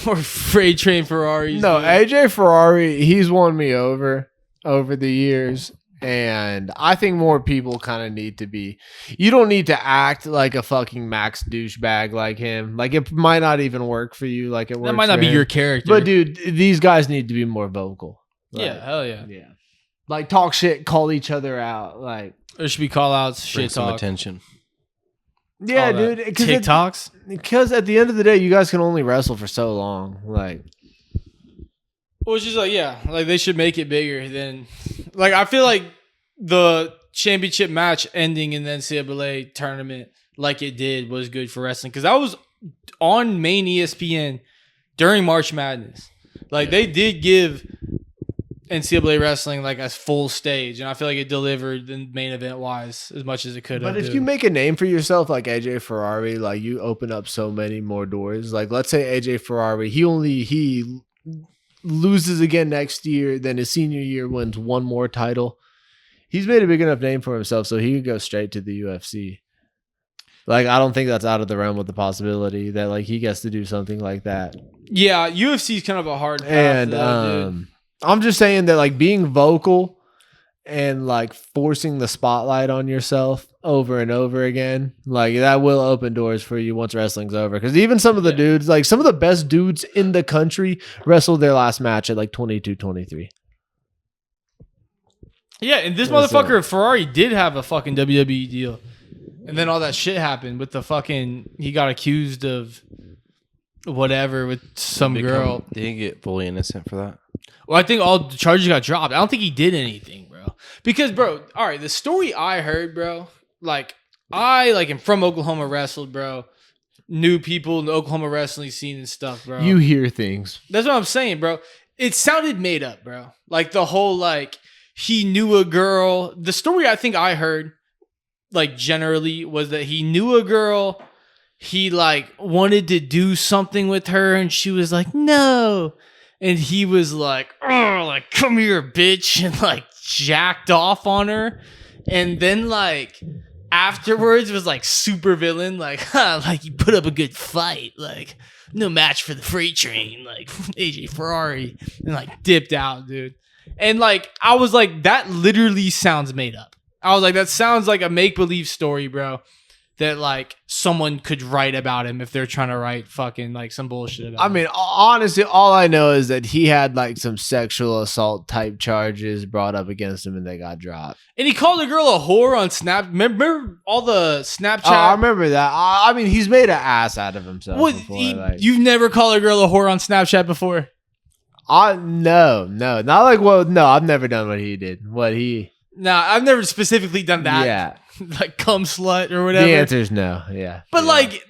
More freight train Ferraris. No, dude. AJ Ferrari, he's won me over the years. And I think more people kind of need to be. You don't need to act like a fucking Max douchebag like him. Like, it might not even work for you. Like, it works. That might not for be him. your character. But dude, these guys need to be more vocal. Like, yeah, hell yeah. yeah. Like, talk shit, call each other out. Like, There should be call outs, Bring shit some talk. attention. yeah, All that. dude. TikToks. Because at the end of the day, you guys can only wrestle for so long. Like, Well, it's just like, yeah, like they should make it bigger than, like, I feel like the championship match ending in the NCAA tournament like it did was good for wrestling, because I was on main ESPN during March Madness. Like, they did give NCAA wrestling like a full stage, and I feel like it delivered the main event wise as much as it could have. but if you make a name for yourself like AJ Ferrari, like, you open up so many more doors. Like, let's say AJ Ferrari, he loses again next year, then his senior year wins one more title. He's made a big enough name for himself so he could go straight to the UFC. Like, I don't think that's out of the realm of the possibility that, like, he gets to do something like that. yeah, UFC is kind of a hard path, And though, dude. I'm just saying that, like, being vocal and, like, forcing the spotlight on yourself over and over again, like, that will open doors for you once wrestling's over. Because even some of the dudes, like, some of the best dudes in the country wrestled their last match at like 22, 23. Yeah, and this That's motherfucker Ferrari did have a fucking WWE deal. And then all that shit happened with the fucking, he got accused of whatever with some girl. Did he get fully innocent for that? Well, I think all the charges got dropped. I don't think he did anything, bro. Because, bro, all right, the story I heard, bro, like, I, like, am from Oklahoma, wrestled, bro. Knew people in the Oklahoma wrestling scene and stuff, bro. You hear things. That's what I'm saying, bro. It sounded made up, bro. Like, the whole, like, he knew a girl. The story I think I heard, like, generally was that he knew a girl. He, like, wanted to do something with her, and she was like, no. And he was like, oh, like, come here, bitch, and, like, jacked off on her. And then, like, afterwards was, like, super villain, like, like, you put up a good fight, like, no match for the freight train, like, AJ Ferrari, and, like, dipped out, dude. And, like, I was like, that literally sounds made up. I was like, that sounds like a make-believe story, bro, that, like, someone could write about him if they're trying to write fucking, like, some bullshit about him. I mean, honestly, all I know is that he had, like, some sexual assault type charges brought up against him and they got dropped. And he called a girl a whore on Snap. Remember all the Snapchat? Oh, I remember that. I mean, he's made an ass out of himself What, before. you've never called a girl a whore on Snapchat before? No, not like, well, no, I've never done what he did. Nah, I've never specifically done that. Yeah. Like, cum slut or whatever. The answer is no. Yeah. But, Yeah. like,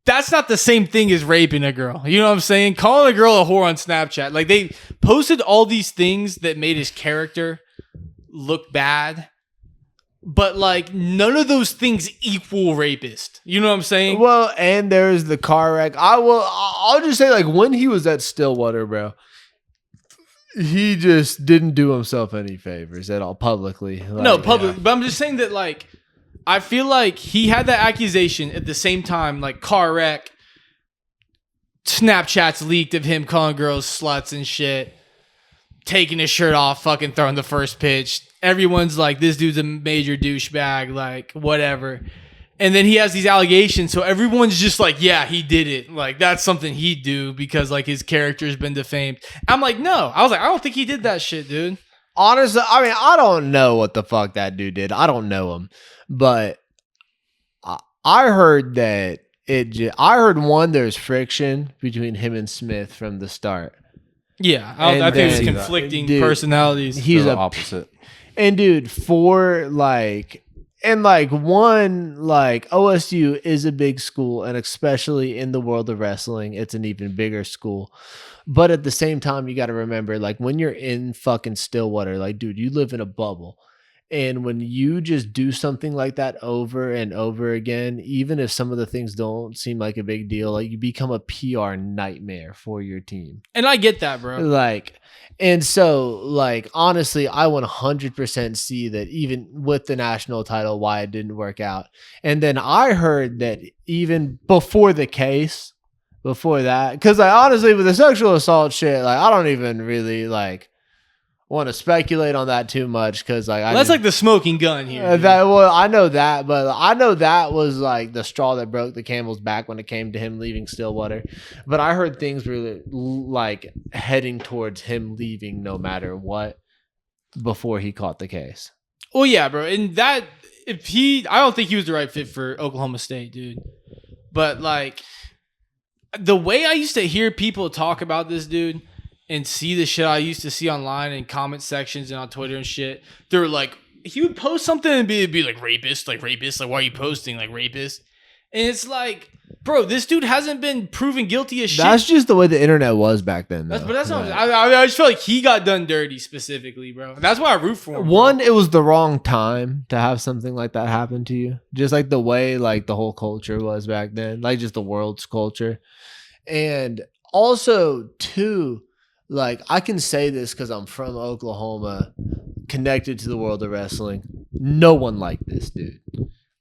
that's not the same thing as raping a girl. You know what I'm saying? Calling a girl a whore on Snapchat. Like, they posted all these things that made his character look bad. But, like, none of those things equal rapist. You know what I'm saying? Well, and there's the car wreck. I'll just say, like, when he was at Stillwater, bro, he just didn't do himself any favors at all publicly. Like, No, public. yeah. But I'm just saying that, like, I feel like he had that accusation at the same time, like, car wreck, Snapchats leaked of him calling girls sluts and shit, taking his shirt off, fucking throwing the first pitch. Everyone's like, this dude's a major douchebag, like, whatever. And then he has these allegations, so everyone's just like, yeah, he did it. Like, that's something he'd do because, like, his character's been defamed. I'm like, no. I was like, I don't think he did that shit, dude. Honestly, I mean, I don't know what the fuck that dude did. I don't know him. But I heard that I heard one, there's friction between him and Smith from the start. Yeah, And I think then- it's conflicting Dude, personalities. He's the a opposite. And dude, OSU is a big school, and especially in the world of wrestling, it's an even bigger school. But at the same time, you got to remember, like, when you're in fucking Stillwater, like, dude, you live in a bubble. And when you just do something like that over and over again, even if some of the things don't seem like a big deal, like you become a PR nightmare for your team. And I get that, bro. Like, and so, like, honestly, I 100% see that even with the national title, why it didn't work out. And then I heard that even before the case, before that, because like, honestly, with the sexual assault shit, like, I don't even really like want to speculate on that too much because like That's like the smoking gun here. Dude. I know that, but I know that was like the straw that broke the camel's back when it came to him leaving Stillwater. But I heard things were like heading towards him leaving no matter what before he caught the case. Well, yeah, bro. And that I don't think he was the right fit for Oklahoma State, dude. But like the way I used to hear people talk about this dude and see the shit I used to see online in comment sections and on Twitter and shit, they were like, he would post something and be like rapist, like why are you posting like rapist? And it's like, bro, this dude hasn't been proven guilty of shit. That's just the way the internet was back then. But that's not. I just feel like he got done dirty specifically, bro. That's why I root for him. One, it was the wrong time to have something like that happen to you. Just like the way like the whole culture was back then, like just the world's culture. And also, two, like I can say this because I'm from Oklahoma, connected to the world of wrestling. No one liked this dude.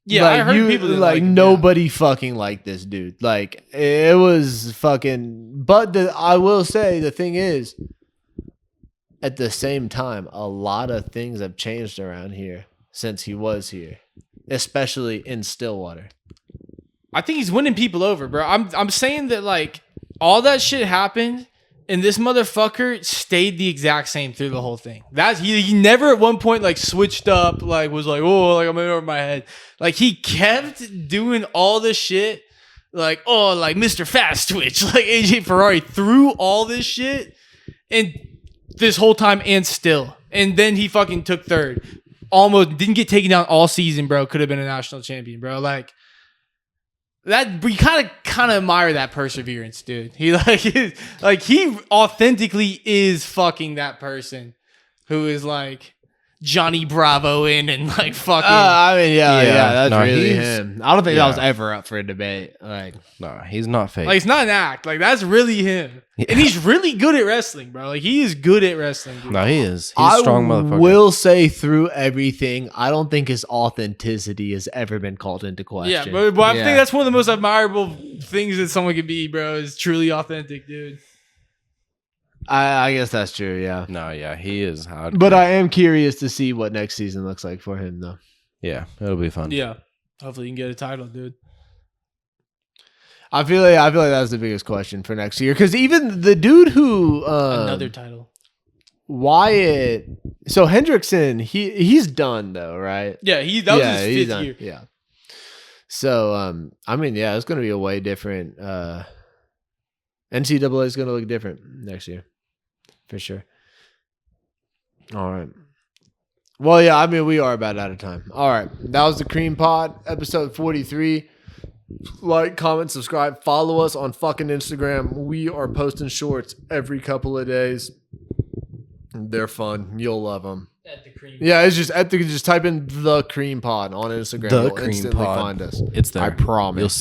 Yeah, like, I heard people didn't like him, nobody fucking liked this dude. Like it was fucking. But I will say the thing is, at the same time, a lot of things have changed around here since he was here, especially in Stillwater. I think he's winning people over, bro. I'm saying that like all that shit happened. And this motherfucker stayed the exact same through the whole thing. He never at one point like switched up, like was like, oh, like I'm in over my head. Like he kept doing all this shit, like, oh, like Mr. Fast Twitch, like AJ Ferrari through all this shit and this whole time and still. And then he fucking took third. Almost didn't get taken down all season, bro. Could have been a national champion, bro. Like that, we kind of admire that perseverance, dude. He he authentically is fucking that person who is like Johnny Bravo in and like fucking. I mean, yeah, that's no, really him. I don't think yeah. that was ever up for a debate. Like, No, he's not fake. Like it's not an act. Like that's really him, and he's really good at wrestling, bro. Like he is good at wrestling. Dude. No, he is. He's a strong motherfucker. I will say through everything, I don't think his authenticity has ever been called into question. Yeah, but I think that's one of the most admirable things that someone can be, bro. Is truly authentic, dude. I guess that's true. Yeah, No, yeah, he is. but I am curious to see what next season looks like for him, though. Yeah, it'll be fun. Yeah, hopefully you can get a title, dude. I feel like that's the biggest question for next year because even the dude who Another title. Wyatt. So Hendrickson, he's done though, right? Yeah, that was his he's fifth done. year. Yeah. So I mean, yeah, it's gonna be a way different. NCAA is gonna look different next year, for sure. All right. Well, yeah, I mean, we are about out of time. All right, that was the Cream Pod, episode 43. Like, comment, subscribe, follow us on fucking Instagram. We are posting shorts every couple of days. They're fun. You'll love them. At the cream. Yeah, it's just type in the Cream Pod on Instagram. The You'll Cream instantly Pod. find us. It's there. I promise. You'll see.